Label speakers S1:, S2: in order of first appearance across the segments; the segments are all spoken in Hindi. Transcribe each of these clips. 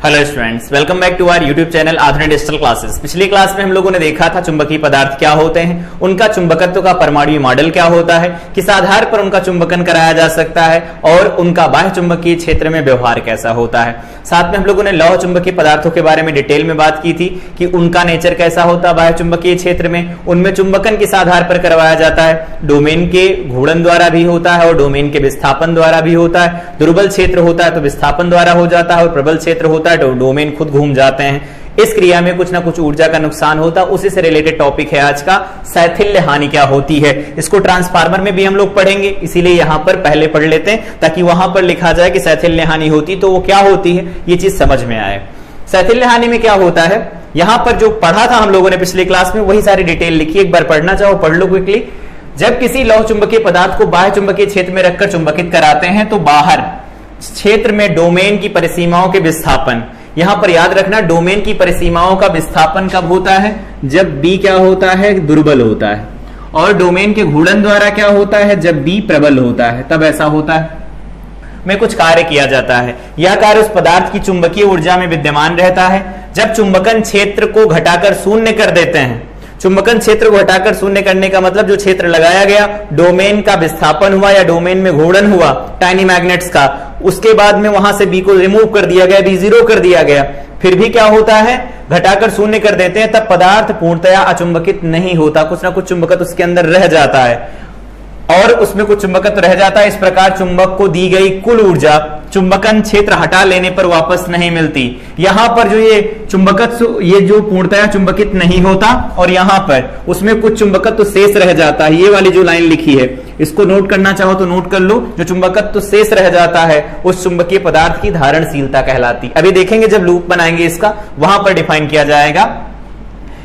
S1: Hello students, welcome back to our YouTube channel Aadhunik digital classes. पिछली क्लास में हम लोगों ने देखा था चुंबकीय पदार्थ क्या होते हैं, उनका चुंबकत्व का परमाणु मॉडल क्या होता है, किस आधार पर उनका चुंबकन कराया जा सकता है और उनका बाह्य चुंबकीय क्षेत्र में व्यवहार कैसा होता है। साथ में हम लोगों ने लौह चुंबकीय पदार्थों के बारे में डिटेल में बात की थी कि उनका नेचर कैसा होता है बाह्य चुंबकीय क्षेत्र में, उनमें चुंबकन किस आधार पर करवाया जाता है, डोमेन के घूर्णन द्वारा भी होता है और डोमेन के विस्थापन द्वारा भी होता है। दुर्बल क्षेत्र होता है तो विस्थापन द्वारा हो जाता है और प्रबल क्षेत्र होता है तो डोमेन खुद घूम जाते हैं। इस क्रिया में कुछ ना कुछ ऊर्जा का नुकसान होता है। उसी से रिलेटेड टॉपिक है आज का, शैथिल्य हानि क्या होती है। इसको ट्रांसफार्मर में भी हम लोग पढ़ेंगे, इसीलिए यहां पर पहले पढ़ लेते हैं ताकि वहां पर लिखा जाए कि शैथिल्य हानि होती तो वो क्या होती है, ये चीज समझ में आए। शैथिल्य हानि में क्या होता है, यहां पर जो पढ़ा था हम लोगों ने पिछली क्लास में वही सारी डिटेल लिखी, एक बार पढ़ना चाहो पढ़ लो क्विकली। जब किसी लौह चुंबकीय पदार्थ को बाह्य चुंबकीय क्षेत्र में रखकर चुंबकित कराते हैं तो बाहर क्षेत्र में डोमेन की परिसीमाओं के विस्थापन, यहां पर याद रखना डोमेन की परिसीमाओं का विस्थापन कब होता है, जब बी क्या होता है, दुर्बल होता है, और डोमेन के घूर्णन द्वारा क्या होता है, जब बी प्रबल होता है, तब ऐसा होता है में कुछ कार्य किया जाता है। यह कार्य उस पदार्थ की चुंबकीय ऊर्जा में विद्यमान रहता है। जब चुंबकन क्षेत्र को घटाकर शून्य कर देते हैं, चुंबकन क्षेत्र को घटाकर शून्य करने का मतलब जो क्षेत्र लगाया गया, डोमेन का विस्थापन हुआ या डोमेन में घूर्णन हुआ टाइनी मैग्नेट्स का, उसके बाद में वहां से बी को रिमूव कर दिया गया, बी जीरो कर दिया गया, फिर भी क्या होता है, घटाकर शून्य कर देते हैं, तब पदार्थ पूर्णतया अचुंबकित नहीं होता, कुछ ना कुछ चुंबकत्व उसके अंदर रह जाता है और उसमें कुछ चुंबकत्व रह जाता है। इस प्रकार चुंबक को दी गई कुल ऊर्जा चुंबकन क्षेत्र हटा लेने पर वापस नहीं मिलती। यहां पर जो ये चुंबकत्व, ये जो पूर्णतया चुंबकित नहीं होता और यहां पर उसमें कुछ चुंबकत्व शेष रह जाता है। ये वाली जो लाइन लिखी है इसको नोट करना चाहो तो नोट कर लो, जो चुंबकत्व शेष रह जाता है उस चुंबकीय पदार्थ की धारणशीलता कहलाती। अभी देखेंगे जब लूप बनाएंगे इसका, वहां पर डिफाइन किया जाएगा।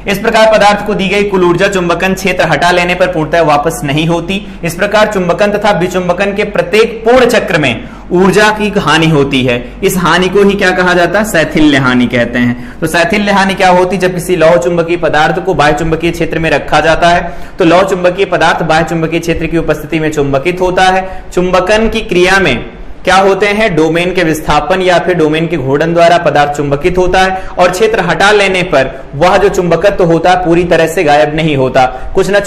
S1: इस प्रकार पदार्थ को दी गई कुल ऊर्जा चुंबकन क्षेत्र हटा लेने पर पूर्णतः वापस नहीं होती। इस प्रकार चुंबकन तथा विचुंबकन के प्रत्येक पूर्ण चक्र में ऊर्जा की हानि होती है। इस हानि को ही क्या कहा जाता है, शैथिल्य हानि कहते हैं। तो शैथिल्य हानि क्या होती, जब किसी लौह चुंबकीय पदार्थ को बाह्य चुंबकीय क्षेत्र में रखा जाता है तो लौह चुंबकीय पदार्थ बाह्य चुंबकीय क्षेत्र की उपस्थिति में चुंबकित होता है। चुंबकन की क्रिया में क्या होते हैं, डोमेन के विस्थापन या फिर डोमेन के घूर्णन द्वारा पदार्थ चुंबकित होता है और क्षेत्र हटा लेने पर वह जो चुंबकत्व होता है पूरी तरह से गायब नहीं होता, कुछ ना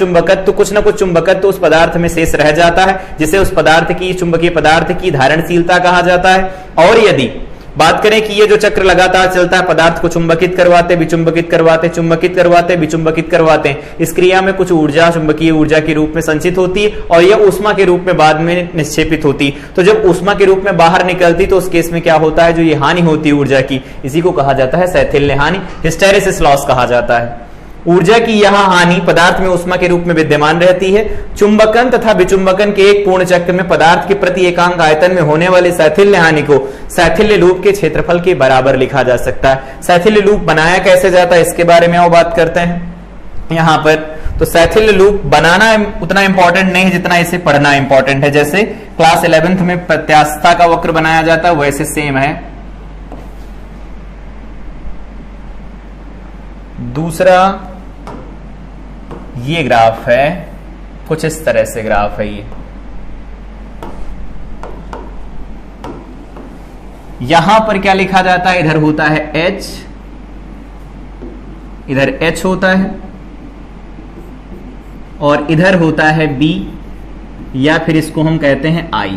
S1: कुछ चुंबकत्व उस पदार्थ में शेष रह जाता है, जिसे उस पदार्थ की, चुंबकीय पदार्थ की धारणशीलता कहा जाता है। और यदि बात करें कि ये जो चक्र लगातार चलता है, पदार्थ को चुंबकित करवाते, विचुंबकित करवाते, चुंबकित करवाते, विचुंबकित करवाते, इस क्रिया में कुछ ऊर्जा चुंबकीय ऊर्जा के रूप में संचित होती है और यह ऊष्मा के रूप में बाद में निक्षेपित होती। तो जब ऊष्मा के रूप में बाहर निकलती तो उस केस में क्या होता है, जो ये हानि होती है ऊर्जा की, इसी को कहा जाता है शैथिल्य हानि, हिस्टेरेसिस लॉस कहा जाता है। ऊर्जा की यह हानि पदार्थ में ऊष्मा के रूप में विद्यमान रहती है। चुंबकन तथा विचुंबकन के एक पूर्ण चक्र में पदार्थ के प्रति एकांक आयतन में होने वाली शैथिल्य हानि को शैथिल्य लूप के क्षेत्रफल के बराबर लिखा जा सकता है। शैथिल्य लूप बनाया कैसे जाता है इसके बारे में और बात करते हैं यहां पर। तो शैथिल्य लूप बनाना उतना इंपॉर्टेंट नहीं है जितना इसे पढ़ना इंपॉर्टेंट है। जैसे क्लास 11th में प्रत्यास्थता का वक्र बनाया जाता है वैसे सेम है। दूसरा ये ग्राफ है, कुछ इस तरह से ग्राफ है ये। यहां पर क्या लिखा जाता है, इधर होता है H, इधर H होता है और इधर होता है B, या फिर इसको हम कहते हैं I,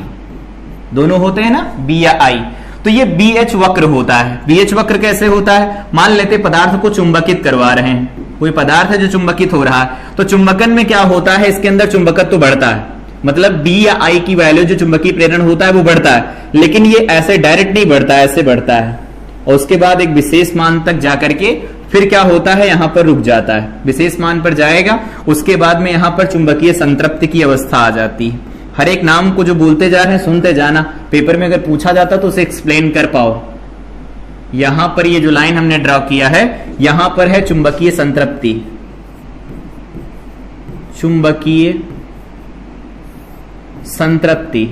S1: दोनों होते हैं ना, B या I। तो ये BH वक्र होता है। BH वक्र कैसे होता है, मान लेते पदार्थ को चुंबकित करवा रहे हैं, कोई पदार्थ है जो चुंबकित हो रहा है, तो चुंबकन में क्या होता है, इसके अंदर चुंबकत्व तो बढ़ता है, मतलब B या I की वैल्यू जो चुंबकीय प्रेरण होता है वो बढ़ता है, लेकिन ये ऐसे डायरेक्ट नहीं बढ़ता है, ऐसे बढ़ता है और उसके बाद एक विशेष मान तक जाकर के फिर क्या होता है, यहां पर रुक जाता है, विशेष मान पर जाएगा, उसके बाद में यहां पर चुंबकीय संतृप्ति की अवस्था आ जाती है। हर एक नाम को जो बोलते जा रहे हैं सुनते जाना, पेपर में अगर पूछा जाता तो उसे एक्सप्लेन कर पाओ। यहां पर ये जो लाइन हमने ड्रॉ किया है, यहां पर है चुंबकीय संतृप्ति, चुंबकीय संतृप्ति,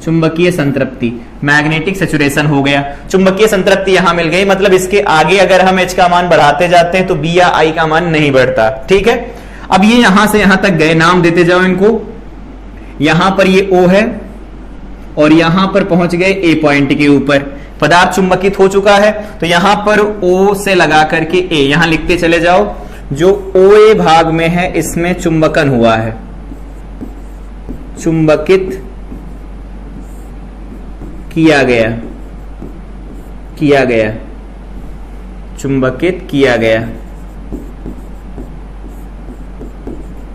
S1: चुंबकीय संतृप्ति, मैग्नेटिक सैचुरेशन हो गया। चुंबकीय संतृप्ति यहां मिल गई, मतलब इसके आगे अगर हम H का मान बढ़ाते जाते हैं तो B या I का मान नहीं बढ़ता। ठीक है, अब ये यहां से यहां तक गए, नाम देते जाओ इनको। यहां पर ये O है, और यहां पर पहुंच गए ए पॉइंट के ऊपर, पदार्थ चुंबकित हो चुका है। तो यहां पर ओ से लगा करके ए, यहां लिखते चले जाओ, जो ओ ए भाग में है इसमें चुंबकन हुआ है, चुंबकित किया गया, चुंबकित किया गया,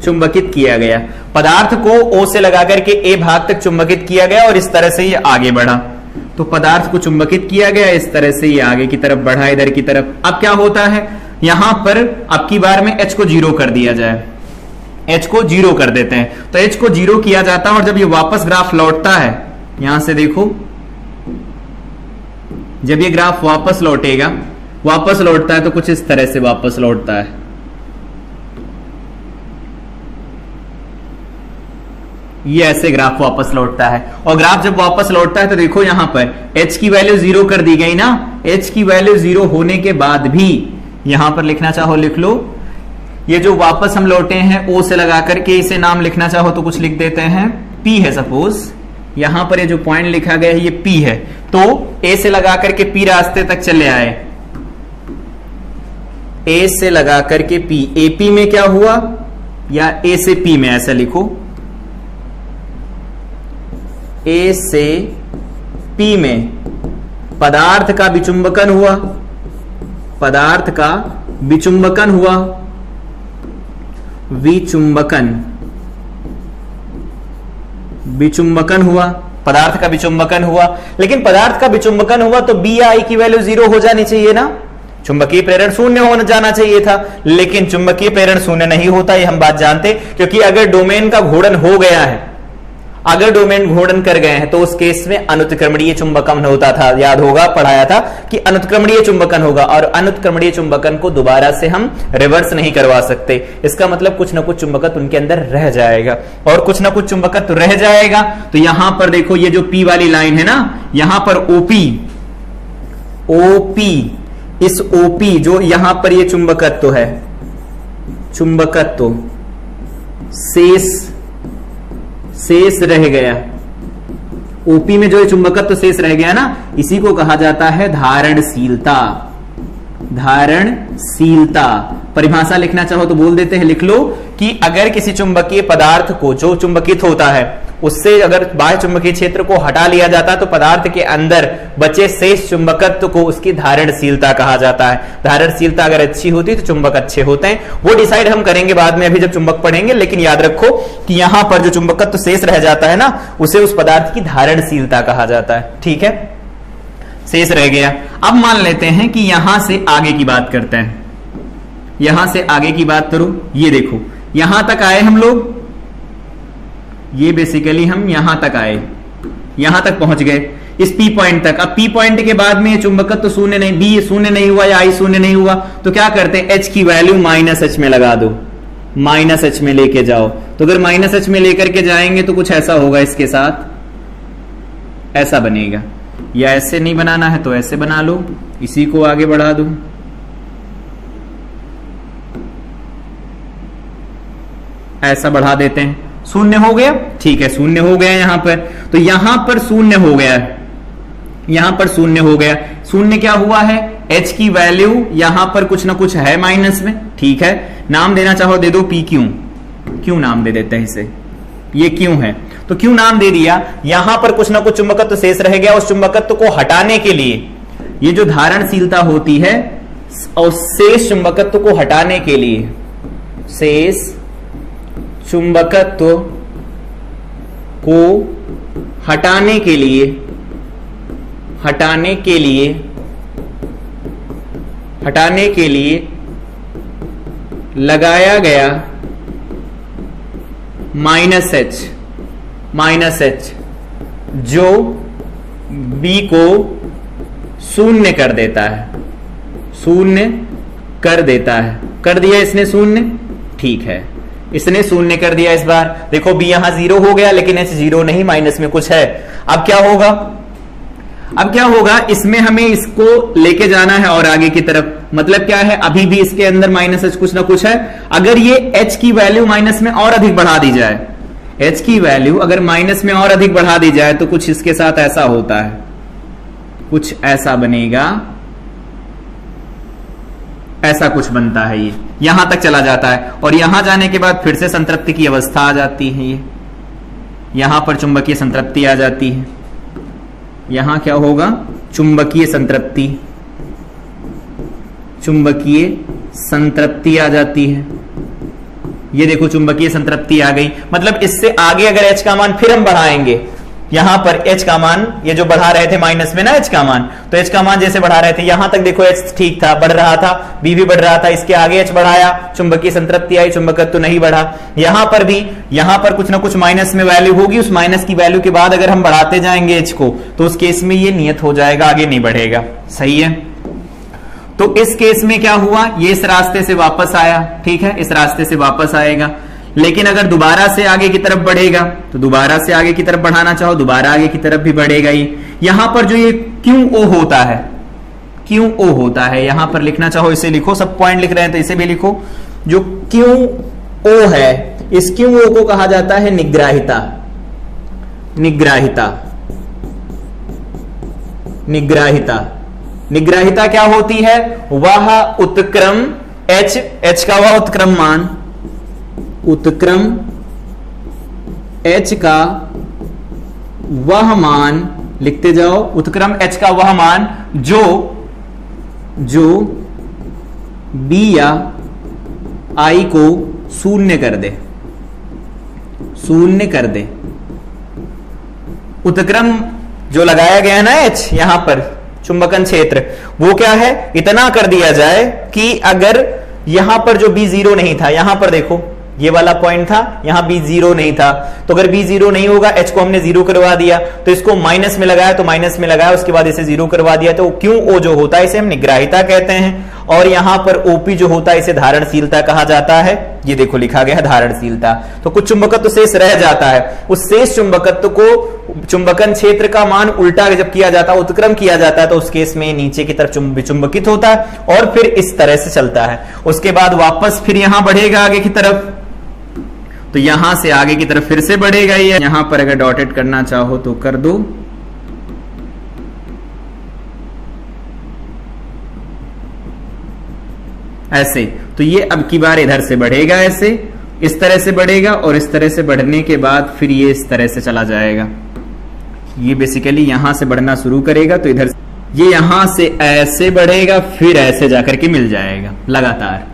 S1: चुंबकित किया गया। पदार्थ को ओ से लगाकर के ए भाग तक चुंबकित किया गया और इस तरह से ये आगे बढ़ा। तो पदार्थ को चुंबकित किया गया, इस तरह से ये आगे की तरफ बढ़ा, इधर की तरफ। अब क्या होता है, यहां पर अब की बार में H को 0 कर दिया जाए, H को 0 कर देते हैं। तो H को 0 किया जाता है और जब ये वापस ग्राफ लौटता है, यहां से देखो, जब ये ग्राफ वापस लौटेगा, वापस लौटता है तो कुछ इस तरह से वापस लौटता है। ये ऐसे ग्राफ वापस लौटता है। और ग्राफ जब वापस लौटता है तो देखो यहां पर H की वैल्यू 0 कर दी गई ना। H की वैल्यू 0 होने के बाद भी यहां पर लिखना चाहो लिख लो। ये जो वापस हम लौटे हैं O से लगा करके, इसे नाम लिखना चाहो तो कुछ लिख देते हैं, P है सपोज। यहां पर ये जो पॉइंट लिखा गया है ये P है। तो A से लगा करके P रास्ते तक चले आए, A से लगा करके P, AP में क्या हुआ, या A से P में, ऐसा लिखो, A से P में पदार्थ का विचुंबकन हुआ, पदार्थ का विचुंबकन हुआ, विचुंबकन हुआ, पदार्थ का विचुंबकन हुआ। लेकिन पदार्थ का विचुंबकन हुआ तो बी आई की वैल्यू 0 हो जानी चाहिए ना, चुंबकीय प्रेरण शून्य होना जाना चाहिए था। लेकिन चुंबकीय प्रेरण शून्य नहीं होता, ये हम बात जानते, क्योंकि अगर डोमेन का घूर्णन हो गया है, अगर डोमेन घूर्णन कर गए हैं तो उस केस में अनुत्क्रमणीय चुंबकन होता था। याद होगा, पढ़ाया था कि अनुत्क्रमणीय चुंबकन होगा, और अनुत्क्रमणीय चुंबकन को दोबारा से हम रिवर्स नहीं करवा सकते। इसका मतलब कुछ ना कुछ चुंबकत्व उनके अंदर रह जाएगा, और कुछ ना कुछ चुंबकत्व रह जाएगा। तो यहां पर देखो, ये जो पी वाली लाइन है ना, यहां पर ओपी, इस ओपी जो यहां पर ये चुंबकत्व है, चुंबकत्व शेष रह गया, ओपी में जो ये चुंबकत्व शेष रह गया ना, इसी को कहा जाता है धारणशीलता। धारणशीलता परिभाषा लिखना चाहो तो बोल देते हैं, लिख लो कि अगर किसी चुंबकीय पदार्थ को जो चुंबकित होता है उससे अगर बाह्य चुंबकीय क्षेत्र को हटा लिया जाता तो पदार्थ के अंदर बचे शेष चुंबकत्व को उसकी धारणशीलता कहा जाता है। धारणशीलता अगर अच्छी होती तो चुंबक अच्छे होते हैं, वो डिसाइड हम करेंगे बाद में, अभी जब चुंबक पढ़ेंगे। लेकिन याद रखो कि यहां पर जो चुंबकत्व शेष रह जाता है ना, उसे उस पदार्थ की धारणशीलता कहा जाता है। ठीक है, शेष रह गया। अब मान लेते हैं कि यहां से आगे की बात करते हैं, यहां से आगे की बात करो। ये देखो, यहां तक आए हम लोग, ये बेसिकली हम यहां तक आए, यहां तक पहुंच गए इस पी पॉइंट तक। अब पी पॉइंट के बाद में चुंबकत्व तो शून्य नहीं, बी शून्य नहीं हुआ या आई शून्य नहीं हुआ, तो क्या करते हैं, एच की वैल्यू -H में लगा दो, -H में लेके जाओ। तो अगर -H में लेकर के जाएंगे तो कुछ ऐसा होगा, इसके साथ ऐसा बनेगा, या ऐसे नहीं बनाना है तो ऐसे बना लो, इसी को आगे बढ़ा दो, ऐसा बढ़ा देते हैं। शून्य हो गया, ठीक है, शून्य हो गया यहां पर। तो यहां पर शून्य हो गया, यहां पर शून्य हो गया। शून्य क्या हुआ है, H की वैल्यू यहां पर कुछ ना कुछ है माइनस में। ठीक है, नाम देना चाहो दे दो, पी क्यों नाम दे देते हैं इसे, ये क्यों है तो क्यों नाम दे दिया। यहां पर कुछ ना कुछ चुंबकत्व शेष रह गया, उस चुंबकत्व को हटाने के लिए ये जो धारणशीलता होती है, और शेष चुंबकत्व को हटाने के लिए, शेष चुंबकत्व को हटाने के लिए लगाया गया -H, जो B को शून्य कर देता है, शून्य कर देता है। कर दिया इसने शून्य, ठीक है, इसने शून्य कर दिया। इस बार देखो B यहां 0 हो गया, लेकिन H 0 नहीं, माइनस में कुछ है। अब क्या होगा, अब क्या होगा, इसमें हमें इसको लेके जाना है और आगे की तरफ। मतलब क्या है, अभी भी इसके अंदर -H कुछ ना कुछ है। अगर ये H की वैल्यू माइनस में और अधिक बढ़ा दी जाए, H की वैल्यू अगर माइनस में और अधिक बढ़ा दी जाए तो कुछ इसके साथ ऐसा होता है, कुछ ऐसा बनेगा, ऐसा कुछ बनता है, ये यहां तक चला जाता है और यहां जाने के बाद फिर से संतृप्ति की अवस्था आ जाती है। ये यहां पर चुंबकीय संतृप्ति आ जाती है, यहां क्या होगा, चुंबकीय संतृप्ति, चुंबकीय संतृप्ति आ जाती है। ये देखो चुंबकीय संतृप्ति आ गई, मतलब इससे आगे अगर H का मान फिर हम बढ़ाएंगे, यहां पर H का मान, ये जो बढ़ा रहे थे माइनस में ना H का मान, तो H का मान जैसे बढ़ा रहे थे, यहां तक देखो H ठीक था, बढ़ रहा था, B भी बढ़ रहा था, इसके आगे H बढ़ाया, चुंबकीय संतृप्ति आई, चुंबकत्व तो नहीं बढ़ा। यहां पर भी, यहां पर कुछ ना कुछ माइनस में वैल्यू होगी, उस माइनस की वैल्यू के बाद अगर हम बढ़ाते जाएंगे H को, तो उस केस में ये नियत हो जाएगा, आगे नहीं बढ़ेगा। सही है, तो इस केस में क्या हुआ, ये इस रास्ते से वापस आया, ठीक है, इस रास्ते से वापस आएगा। लेकिन अगर दोबारा से आगे की तरफ बढ़ेगा तो दोबारा से आगे की तरफ बढ़ाना चाहो, दोबारा आगे की तरफ भी बढ़ेगा। ये यहां पर जो ये क्यू ओ होता है, क्यू ओ होता है, यहां पर लिखना चाहो इसे लिखो, सब पॉइंट लिख रहे हैं तो इसे भी लिखो। जो क्यू ओ है, इस क्यू ओ को कहा जाता है निग्राहिता, निग्राहिता, निग्राहिता। निग्राहिता क्या होती है, वह उत्क्रम H, H का वह उत्क्रम मान, उत्क्रम H का वह मान, लिखते जाओ, उत्क्रम H का वह मान जो B या I को शून्य कर दे, शून्य कर दे। उत्क्रम जो लगाया गया है ना H, यहां पर चुंबकन क्षेत्र, वो क्या है, इतना कर दिया जाए कि अगर यहां पर जो B जीरो नहीं था, यहां पर देखो ये वाला पॉइंट था, यहां B जीरो नहीं था, तो अगर B जीरो नहीं होगा, H को हमने जीरो करवा दिया, तो इसको माइनस में लगाया तो माइनस में लगाया, उसके बाद इसे जीरो करवा दिया, तो क्यों ओ जो होता है इसे हम निग्राहिता कहते हैं। और यहां पर OP जो होता है इसे धारणशीलता कहा जाता है। ये देखो लिखा गया है धारणशीलता। तो कुछ चुंबकत्व शेष रह जाता है, उस शेष चुंबकत्व को चुंबकन क्षेत्र का मान उल्टा जब किया जाता है, उत्क्रम किया जाता है, तो उस केस में नीचे की तरफ विचुंबकित होता है और फिर इस तरह से चलता है। उसके बाद वापस फिर यहां बढ़ेगा आगे की तरफ, तो यहां से आगे की तरफ फिर से बढ़ेगा। ये यहां पर अगर डॉटेड करना चाहो तो कर दो, ऐसे। तो ये अब की बार इधर से बढ़ेगा, ऐसे इस तरह से बढ़ेगा और इस तरह से बढ़ने के बाद फिर ये इस तरह से चला जाएगा। ये बेसिकली यहां से बढ़ना शुरू करेगा, तो इधर ये यहां से ऐसे बढ़ेगा, फिर ऐसे जाकर के मिल जाएगा लगातार,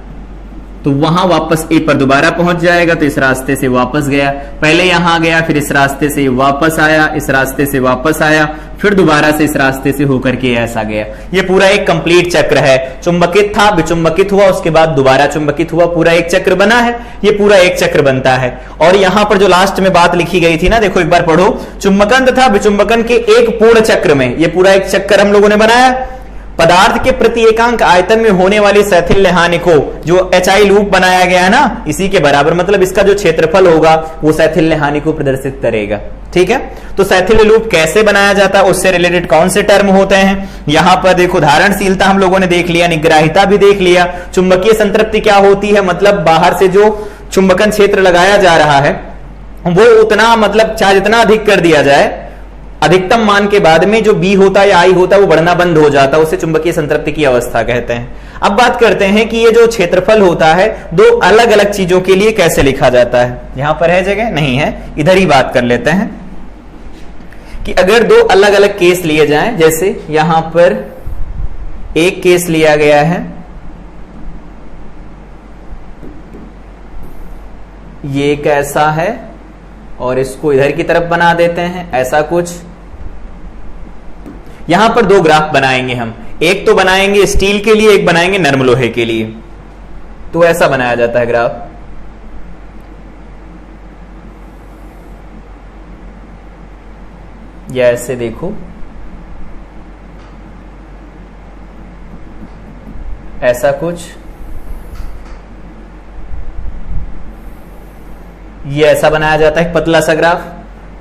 S1: तो वहां वापस ए पर दोबारा पहुंच जाएगा। तो इस रास्ते से वापस गया, पहले यहां गया, फिर इस रास्ते से वापस आया, इस रास्ते से वापस आया, फिर दोबारा से इस रास्ते से होकर के ऐसा गया। ये पूरा एक कंप्लीट चक्र है। चुंबकित था, विचुंबकित हुआ, उसके बाद दोबारा चुंबकित हुआ, पूरा एक चक्र बना है। ये पूरा एक चक्र बनता है। और यहां पर जो लास्ट में बात लिखी गई थी ना, देखो एक बार पढ़ो, चुंबकन तथा विचुंबकन के एक पूर्ण चक्र में, ये पूरा एक चक्र हम लोगों ने बनाया। पदार्थ के प्रति एकांक आयतन में होने वाली शैथिल्य हानि को, जो HI लूप बनाया गया है ना, इसी के बराबर, मतलब इसका जो क्षेत्रफल होगा वो शैथिल्य हानि को प्रदर्शित करेगा। ठीक है, तो शैथिल्य लूप कैसे बनाया जाता है, उससे रिलेटेड कौन से टर्म होते हैं। यहां पर देखो धारणशीलता हम लोगों ने देख लिया, निग्राहिता भी देख लिया, चुंबकीय संतृप्ति क्या होती है, मतलब बाहर से जो चुंबकन क्षेत्र लगाया जा रहा है वो उतना, मतलब चाहे जितना अधिक कर दिया जाए, अधिकतम मान के बाद में जो B होता है या I होता है वो बढ़ना बंद हो जाता है, उसे चुंबकीय संतृप्ति की अवस्था कहते हैं। अब बात करते हैं कि ये जो क्षेत्रफल होता है दो अलग अलग चीजों के लिए कैसे लिखा जाता है। यहां पर है जगह, नहीं है, इधर ही बात कर लेते हैं कि अगर दो अलग अलग केस लिए जाएं, जैसे यहां पर एक केस लिया गया है, ये कैसा है और इसको इधर की तरफ बना देते हैं, ऐसा कुछ। यहां पर दो ग्राफ बनाएंगे हम, एक तो बनाएंगे स्टील के लिए, एक बनाएंगे नर्म लोहे के लिए। तो ऐसा बनाया जाता है ग्राफ, या ऐसे देखो, ऐसा कुछ, ये ऐसा बनाया जाता है, पतला सा ग्राफ,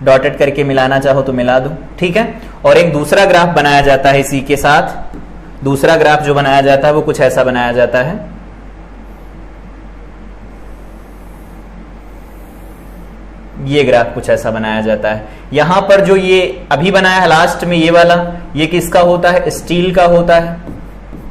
S1: डॉटेड करके मिलाना चाहो तो मिला दो। ठीक है, और एक दूसरा ग्राफ बनाया जाता है इसी के साथ। दूसरा ग्राफ जो बनाया जाता है वो कुछ ऐसा बनाया जाता है, ये ग्राफ कुछ ऐसा बनाया जाता है। यहां पर जो ये अभी बनाया है लास्ट में ये वाला, ये किसका होता है? स्टील का होता है,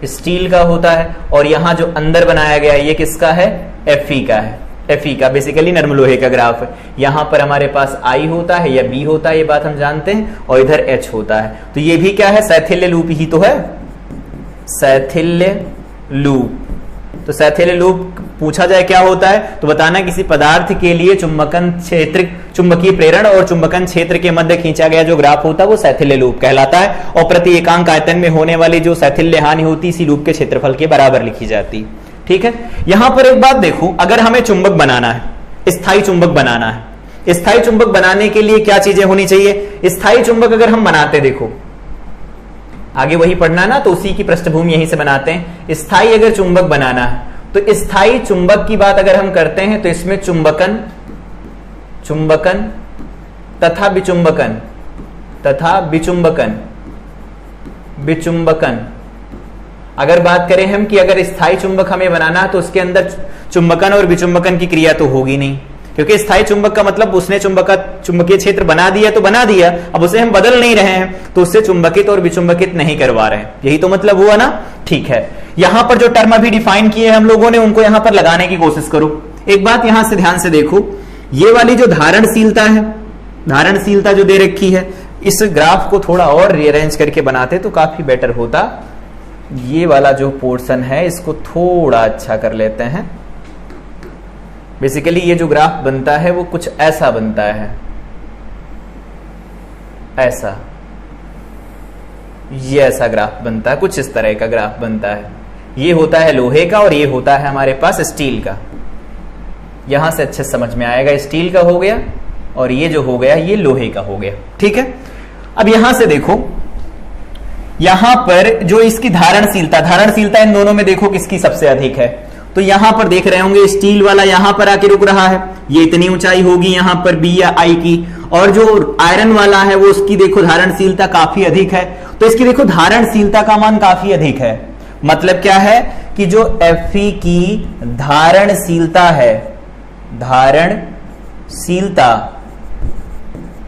S1: स्टील का होता है। और यहां जो अंदर बनाया गया है ये किसका है? Fe का है, Fe का, बेसिकली नर्म लोहे का ग्राफ है। यहां पर हमारे पास I होता है या B होता है, ये बात हम जानते हैं, और इधर H होता है। तो ये भी क्या है? शैथिल्य लूप ही तो है, शैथिल्य लूप। तो शैथिल्य लूप पूछा जाए क्या होता है तो बताना किसी पदार्थ के लिए चुंबकन क्षेत्र, चुंबकीय प्रेरण और चुंबकन क्षेत्र के मध्य खींचा गया जो ग्राफ होता है वो शैथिल्य लूप कहलाता है। और प्रति एकांक आयतन में होने वाली जो शैथिल्य हानि होती इसी लूप के क्षेत्रफल के बराबर लिखी जाती। ठीक है, यहां पर एक बात देखो, अगर हमें चुंबक बनाना है, स्थायी चुंबक बनाना है, स्थायी चुंबक बनाने के लिए क्या चीजें होनी चाहिए? स्थायी चुंबक अगर हम बनाते, देखो आगे वही पढ़ना ना, तो उसी की पृष्ठभूमि यहीं से बनाते हैं। स्थायी अगर चुंबक बनाना है तो स्थायी चुंबक की बात अगर हम करते हैं तो इसमें चुंबकन, चुंबकन तथा विचुंबकन, तथा विचुंबकन, विचुंबकन। अगर बात करें हम कि अगर स्थायी चुंबक हमें बनाना है तो उसके अंदर चुंबकन और विचुंबकन की क्रिया तो होगी नहीं, क्योंकि स्थायी चुंबक का मतलब उसने चुंबकीय क्षेत्र बना दिया तो बना दिया, अब उसे हम बदल नहीं रहे हैं, तो उससे चुंबकित और विचुंबकित नहीं करवा रहे हैं। यही तो मतलब हुआ ना। ठीक है, यहां पर जो टर्म अभी डिफाइन किए हम लोगों ने उनको यहां पर लगाने की कोशिश करो। एक बात यहां से ध्यान से देखो, ये वाली जो धारणशीलता है, धारणशीलता जो दे रखी है, इस ग्राफ को थोड़ा और रीअरेंज करके बनाते तो काफी बेटर होता। ये वाला जो पोर्शन है इसको थोड़ा अच्छा कर लेते हैं। बेसिकली ये जो ग्राफ बनता है वो कुछ ऐसा बनता है, ऐसा, ये ऐसा ग्राफ बनता है, कुछ इस तरह का ग्राफ बनता है। ये होता है लोहे का और ये होता है हमारे पास स्टील का। यहां से अच्छे समझ में आएगा, स्टील का हो गया और ये जो हो गया ये लोहे का हो गया। ठीक है, अब यहां से देखो, यहां पर जो इसकी धारणशीलता, धारणशीलता इन दोनों में देखो किसकी सबसे अधिक है। तो यहां पर देख रहे होंगे स्टील वाला यहां पर आके रुक रहा है, ये इतनी ऊंचाई होगी यहां पर बी या आई की, और जो आयरन वाला है वो उसकी देखो धारणशीलता काफी अधिक है। तो इसकी देखो धारणशीलता का मान काफी अधिक है, मतलब क्या है कि जो Fe की धारणशीलता है, धारणशीलता,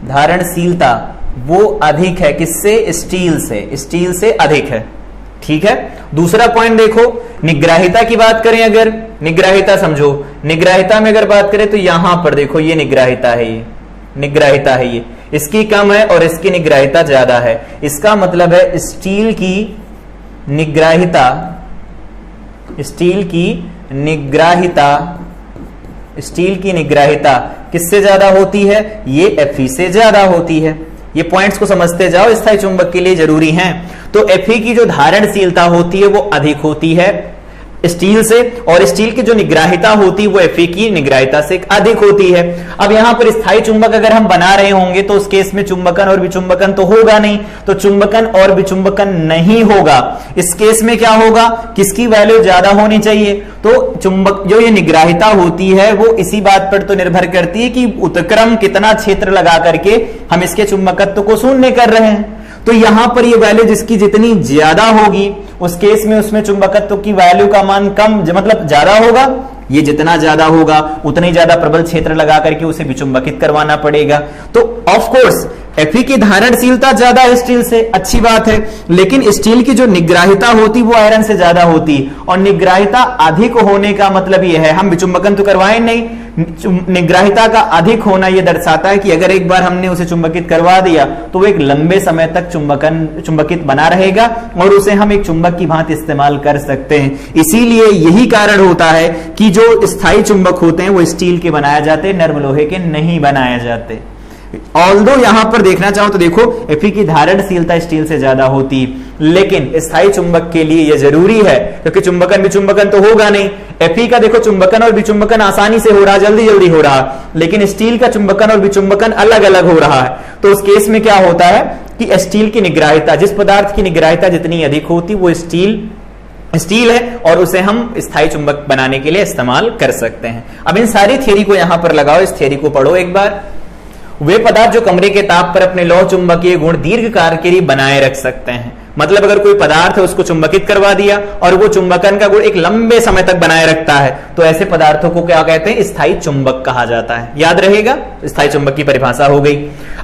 S1: धारणशीलता वो अधिक है किससे? स्टील से, स्टील से अधिक है। ठीक है, दूसरा पॉइंट देखो, निग्राहिता की बात करें, अगर निग्राहिता समझो, निग्राहिता में अगर बात करें तो यहां पर देखो ये निग्राहिता है, ये निग्राहिता है, ये इसकी कम है और इसकी निग्राहिता ज्यादा है। इसका मतलब है स्टील की निग्राहिता, स्टील की निग्राहिता, स्टील की निग्राहिता किससे ज्यादा होती है? ये Fe से ज्यादा होती है। ये पॉइंट्स को समझते जाओ, स्थायी चुंबक के लिए जरूरी हैं। तो Fe की जो धारणशीलता होती है वो अधिक होती है स्टील से, और स्टील की जो निग्राहिता होती है वो Fe की निग्राहिता से अधिक होती है। अब यहां पर स्थायी चुंबक अगर हम बना रहे होंगे तो उस केस में चुंबकन और विचुंबकन तो होगा नहीं, तो चुंबकन और विचुंबकन नहीं होगा। इस केस में क्या होगा? किसकी वैल्यू ज्यादा होनी चाहिए? तो चुंबक जो ये निग्राहिता होती है वो इसी बात पर तो निर्भर करती है कि उत्क्रम कितना क्षेत्र लगा करके हम इसके चुंबकत्व को शून्य कर रहे हैं। तो यहां पर ये वैल्यू जिसकी जितनी ज्यादा होगी उस केस में उसमें चुंबकत्व की वैल्यू का मान कम, मतलब ज्यादा होगा। ये जितना ज्यादा होगा उतनी ज्यादा प्रबल क्षेत्र लगा करके उसे विचुंबकित करवाना पड़ेगा। तो ऑफ कोर्स Fe की धारणशीलता ज्यादा है स्टील से, अच्छी बात है, लेकिन स्टील की जो निग्राहिता होती वो आयरन से ज्यादा होती, और निग्राहिता अधिक होने का मतलब ये है, हम विचुंबकन तो करवाएं नहीं, निग्राहिता का अधिक होना यह दर्शाता है कि अगर एक बार हमने उसे चुंबकित करवा दिया तो वो एक लंबे समय तक चुंबकित बना रहेगा और उसे हम एक चुंबक की भांति इस्तेमाल कर सकते हैं। इसीलिए यही कारण होता है कि जो स्थायी चुंबक होते हैं वो स्टील के बनाए जाते हैं, नर्म लोहे के नहीं बनाए जाते। ऑल्दो यहां पर देखना चाहो तो देखो Fe की धारणशीलता स्टील से ज्यादा होती, लेकिन स्थायी चुंबक के लिए यह जरूरी है क्योंकि चुंबकन विचुंबकन तो होगा नहीं। Fe का देखो चुंबकन और विचुंबकन आसानी से हो रहा, जल्दी जल्दी हो रहा, लेकिन स्टील का चुंबकन और विचुंबकन अलग अलग हो रहा है। तो उस केस में क्या होता है कि स्टील की निग्राहिता, जिस पदार्थ की निग्राहिता जितनी अधिक होती वो स्टील है और उसे हम स्थायी चुंबक बनाने के लिए इस्तेमाल कर सकते हैं। अब इन सारी थ्योरी को यहां पर लगाओ, इस थ्योरी को पढ़ो एक बार, वे पदार्थ जो कमरे के ताप पर अपने लौह चुंबकीय गुण दीर्घकाल के लिए बनाए रख सकते हैं। मतलब अगर कोई पदार्थ है उसको चुंबकित करवा दिया और वो चुंबकन का गुण एक लंबे समय तक बनाए रखता है, तो ऐसे पदार्थों को क्या कहते हैं? स्थायी चुंबक कहा जाता है। याद रहेगा, स्थायी चुंबक की परिभाषा हो गई।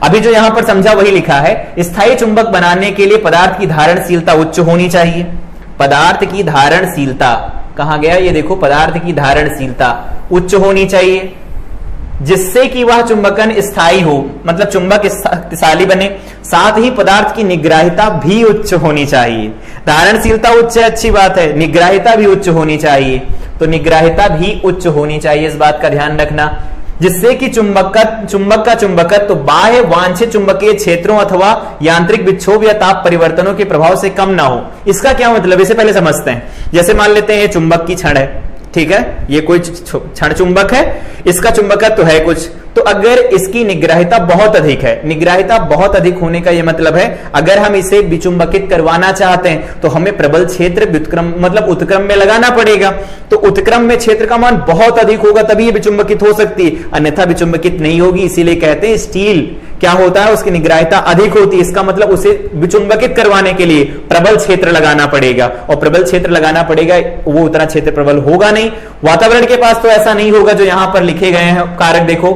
S1: अभी जो यहां पर समझा वही लिखा है, स्थायी चुंबक बनाने के लिए पदार्थ की धारणशीलता उच्च होनी चाहिए। पदार्थ की धारणशीलता कहा गया, ये देखो, पदार्थ की धारणशीलता उच्च होनी चाहिए, जिससे कि वह चुंबकन स्थायी हो, मतलब चुंबक शक्तिशाली बने। साथ ही पदार्थ की निग्राहिता भी उच्च होनी चाहिए। धारणशीलता उच्च है, अच्छी बात है, निग्राहिता भी उच्च होनी चाहिए। तो निग्राहिता भी उच्च होनी चाहिए, इस बात का ध्यान रखना, जिससे कि चुंबक का चुंबकत्व तो बाह्य वांछित चुंबकीय क्षेत्रों अथवा यांत्रिक विक्षोभ या ताप परिवर्तनों के प्रभाव से कम ना हो। इसका क्या मतलब, इसे पहले समझते हैं। जैसे मान लेते हैं ये चुंबक की छड़ है, ठीक है, ये कोई क्षण चुंबक है, इसका चुंबकत्व तो है कुछ, तो अगर इसकी निग्राहिता बहुत अधिक है, निग्राहिता बहुत अधिक होने का यह मतलब है अगर हम इसे विचुंबकित करवाना चाहते हैं तो हमें प्रबल क्षेत्र व्युत्क्रम मतलब उत्क्रम में लगाना पड़ेगा। तो उत्क्रम में क्षेत्र का मान बहुत अधिक होगा तभी ये विचुंबकित हो सकती है, अन्यथा विचुंबकित नहीं होगी। इसीलिए कहते हैं स्टील क्या होता है, उसकी निग्राहिता अधिक होती है। इसका मतलब उसे विचुंबकित करवाने के लिए प्रबल क्षेत्र लगाना पड़ेगा, और प्रबल क्षेत्र लगाना पड़ेगा, वो उतना क्षेत्र प्रबल होगा नहीं। वातावरण के पास तो ऐसा नहीं होगा जो यहां पर लिखे गए हैं कारक। देखो,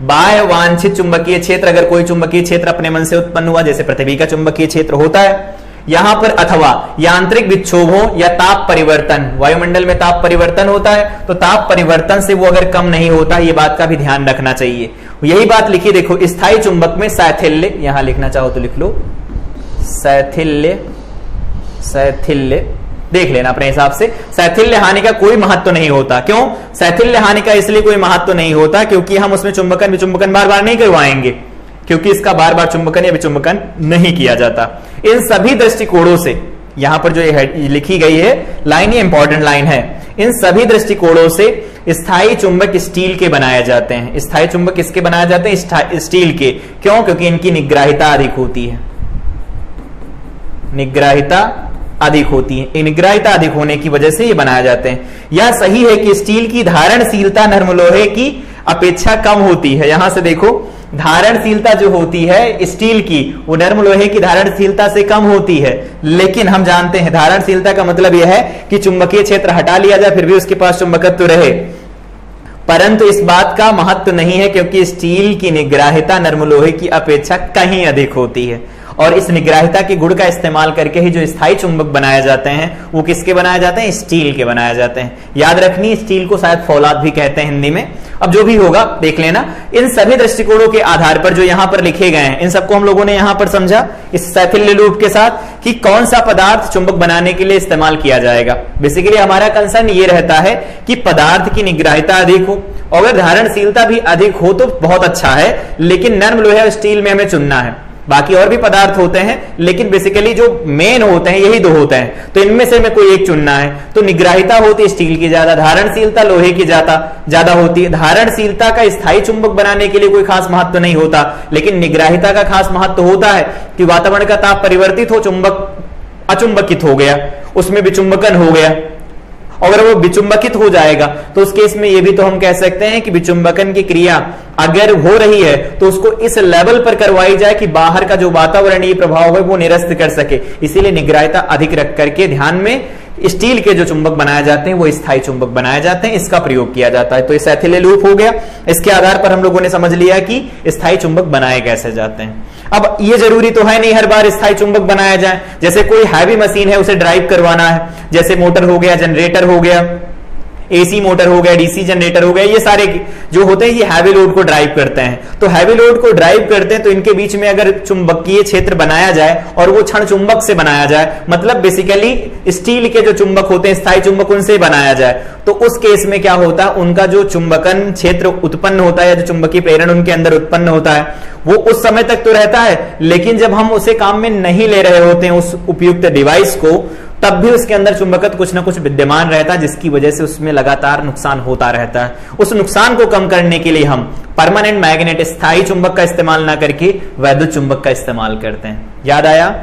S1: बाह्य वांछित चुंबकीय क्षेत्र, अगर कोई चुंबकीय क्षेत्र अपने मन से उत्पन्न हुआ, जैसे पृथ्वी का चुंबकीय क्षेत्र होता है यहां पर, अथवा यांत्रिक विक्षोभों या ताप परिवर्तन, वायुमंडल में ताप परिवर्तन होता है, तो ताप परिवर्तन से वो अगर कम नहीं होता, ये बात का भी ध्यान रखना चाहिए। यही बात लिखी, देखो, स्थायी चुंबक में शैथिल्य, यहां लिखना चाहो तो लिख लो शैथिल्य, शैथिल्य देख लेना अपने हिसाब से। शैथिल्य हानि का कोई महत्व नहीं होता। क्यों शैथिल्य हानि का इसलिए कोई महत्व नहीं होता क्योंकि हम उसमें चुंबकन विचुंबकन बार बार नहीं करवाएंगे, क्योंकि इसका बार बार चुंबकन या विचुंबकन नहीं किया जाता। इन सभी दृष्टिकोणों से, यहां पर जो ये लिखी गई है लाइन, ये इंपॉर्टेंट लाइन है, इन सभी दृष्टिकोणों से स्थायी चुंबक स्टील के बनाए जाते हैं। स्थायी चुंबक किसके बनाए जाते हैं? स्टील के। क्यों? क्योंकि इनकी निग्राहिता अधिक होती है, निग्राहिता अधिक होती है। निग्राहिता अधिक होने की वजह से ये बनाए जाते हैं। यह सही है कि स्टील की धारणशीलता नर्म लोहे की अपेक्षा कम होती है। यहां से देखो, धारणशीलता जो होती है स्टील की, वो नर्म लोहे की धारणशीलता से कम होती है। लेकिन हम जानते हैं धारणशीलता का मतलब यह है कि चुंबकीय क्षेत्र हटा लिया जाए फिर भी उसके पास चुंबकत्व रहे, परंतु इस बात का महत्व नहीं है क्योंकि स्टील की निग्राहिता नर्म लोहे की अपेक्षा कहीं अधिक होती है। और इस निग्राहिता के गुण का इस्तेमाल करके ही जो स्थायी चुंबक बनाए जाते हैं वो किसके बनाए जाते हैं? स्टील के बनाए जाते हैं। याद रखनी, स्टील को शायद फौलाद भी कहते हैं हिंदी में। अब जो भी होगा देख लेना। इन सभी दृष्टिकोणों के आधार पर जो यहां पर लिखे गए हैं, इन सबको हम लोगों ने यहां पर समझा इस शैथिल्य लूप के साथ कि कौन सा पदार्थ चुंबक बनाने के लिए इस्तेमाल किया जाएगा। बेसिकली हमारा कंसर्न ये रहता है कि पदार्थ की निग्राहिता अधिक हो, अगर धारणशीलता भी अधिक हो तो बहुत अच्छा है, लेकिन नर्म लोहे और स्टील में हमें चुनना है। बाकी और भी पदार्थ होते हैं लेकिन बेसिकली जो मेन होते हैं यही दो होते हैं, तो इनमें से हमें कोई एक चुनना है। तो निग्राहिता होती है स्टील की ज्यादा, धारणशीलता लोहे की ज्यादा होती है। धारणशीलता का स्थायी चुंबक बनाने के लिए कोई खास महत्व नहीं होता, लेकिन निग्राहिता का खास महत्व होता है कि वातावरण का ताप परिवर्तित हो, चुंबक अचुंबकित हो गया, उसमें विचुंबकन हो गया, अगर वो विचुंबकित हो जाएगा तो उस केस में ये भी तो हम कह सकते हैं कि विचुंबकन की क्रिया अगर हो रही है तो उसको इस लेवल पर करवाई जाए कि बाहर का जो वातावरणीय प्रभाव है वो निरस्त कर सके। इसीलिए निग्राहिता अधिक रख करके ध्यान में स्टील के जो चुंबक बनाए जाते हैं वो स्थायी चुंबक बनाए जाते हैं, इसका प्रयोग किया जाता है। तो ये शैथिल्य लूप हो गया। इसके आधार पर हम लोगों ने समझ लिया कि स्थायी चुंबक बनाए कैसे जाते हैं। अब ये जरूरी तो है नहीं हर बार स्थायी चुंबक बनाया जाए। जैसे कोई हैवी मशीन है उसे ड्राइव करवाना है, जैसे मोटर हो गया, जनरेटर हो गया, एसी मोटर हो गया, डीसी जनरेटर हो गया, ये सारे जो होते हैं ये हैवी लोड को ड्राइव करते हैं। तो हैवी लोड को ड्राइव करते हैं तो इनके बीच में अगर चुंबकीय क्षेत्र बनाया जाए और वो क्षण चुंबक से बनाया जाए, मतलब बेसिकली स्टील के जो चुंबक होते हैं स्थायी चुंबक उनसे बनाया जाए, तो उस केस में क्या होता है, उनका जो चुंबकन क्षेत्र उत्पन्न होता है या जो चुंबकीय प्रेरण उनके अंदर उत्पन्न होता है वो उस समय तक तो रहता है, लेकिन जब हम उसे काम में नहीं ले रहे होते हैं उस उपयुक्त डिवाइस को, तब भी उसके अंदर चुंबकत्व कुछ ना कुछ विद्यमान रहता है, जिसकी वजह से उसमें लगातार नुकसान होता रहता है। उस नुकसान को कम करने के लिए हम परमानेंट मैग्नेट स्थायी चुंबक का इस्तेमाल ना करके वैद्युत चुंबक का इस्तेमाल करते हैं। याद आया?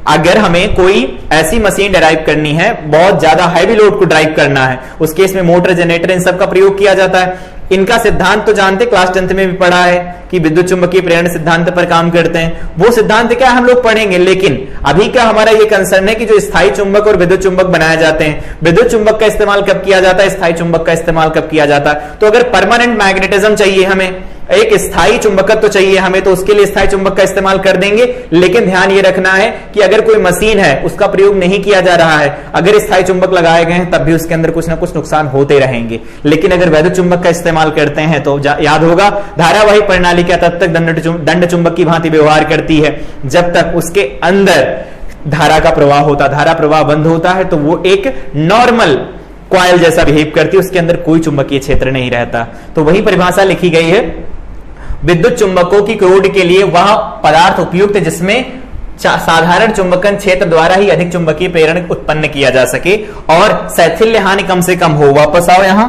S1: अगर हमें कोई ऐसी मशीन ड्राइव करनी है, बहुत ज्यादा हैवी लोड को ड्राइव करना है, उस केस में मोटर जनरेटर इन सब का प्रयोग किया जाता है। इनका सिद्धांत तो जानते, क्लास 10th में भी पढ़ा है कि विद्युत चुंबकीय प्रेरण सिद्धांत पर काम करते हैं। वो सिद्धांत क्या हम लोग पढ़ेंगे, लेकिन अभी का हमारा ये कंसर्न है कि जो स्थायी चुंबक और विद्युत चुंबक बनाए जाते हैं, विद्युत चुंबक का इस्तेमाल कब किया जाता है, स्थायी चुंबक का इस्तेमाल कब किया जाता है। तो अगर परमानेंट मैग्नेटिज्म चाहिए, हमें एक स्थायी चुंबकत्व तो चाहिए हमें, तो उसके लिए स्थायी चुंबक का इस्तेमाल कर देंगे। लेकिन ध्यान ये रखना है कि अगर कोई मशीन है उसका प्रयोग नहीं किया जा रहा है, अगर स्थायी चुंबक लगाए गए हैं तब भी उसके अंदर कुछ ना कुछ नुकसान होते रहेंगे। लेकिन अगर वैद्युत चुंबक का इस्तेमाल करते हैं तो याद होगा, धारावाही प्रणाली क्या तब तक दंड चुंबक की भांति व्यवहार करती है जब तक उसके अंदर धारा का प्रवाह होता, धारा प्रवाह बंद होता है तो वो एक नॉर्मल कॉइल जैसा बिहेव करती है, उसके अंदर कोई चुंबकीय क्षेत्र नहीं रहता। तो वही परिभाषा लिखी गई है विद्युत चुंबकों की क्रोड के लिए, वह पदार्थ उपयुक्त जिसमें साधारण चुंबकन क्षेत्र द्वारा ही अधिक चुंबकीय प्रेरण उत्पन्न किया जा सके और शैथिल्य हानि कम से कम हो। वापस आओ यहां,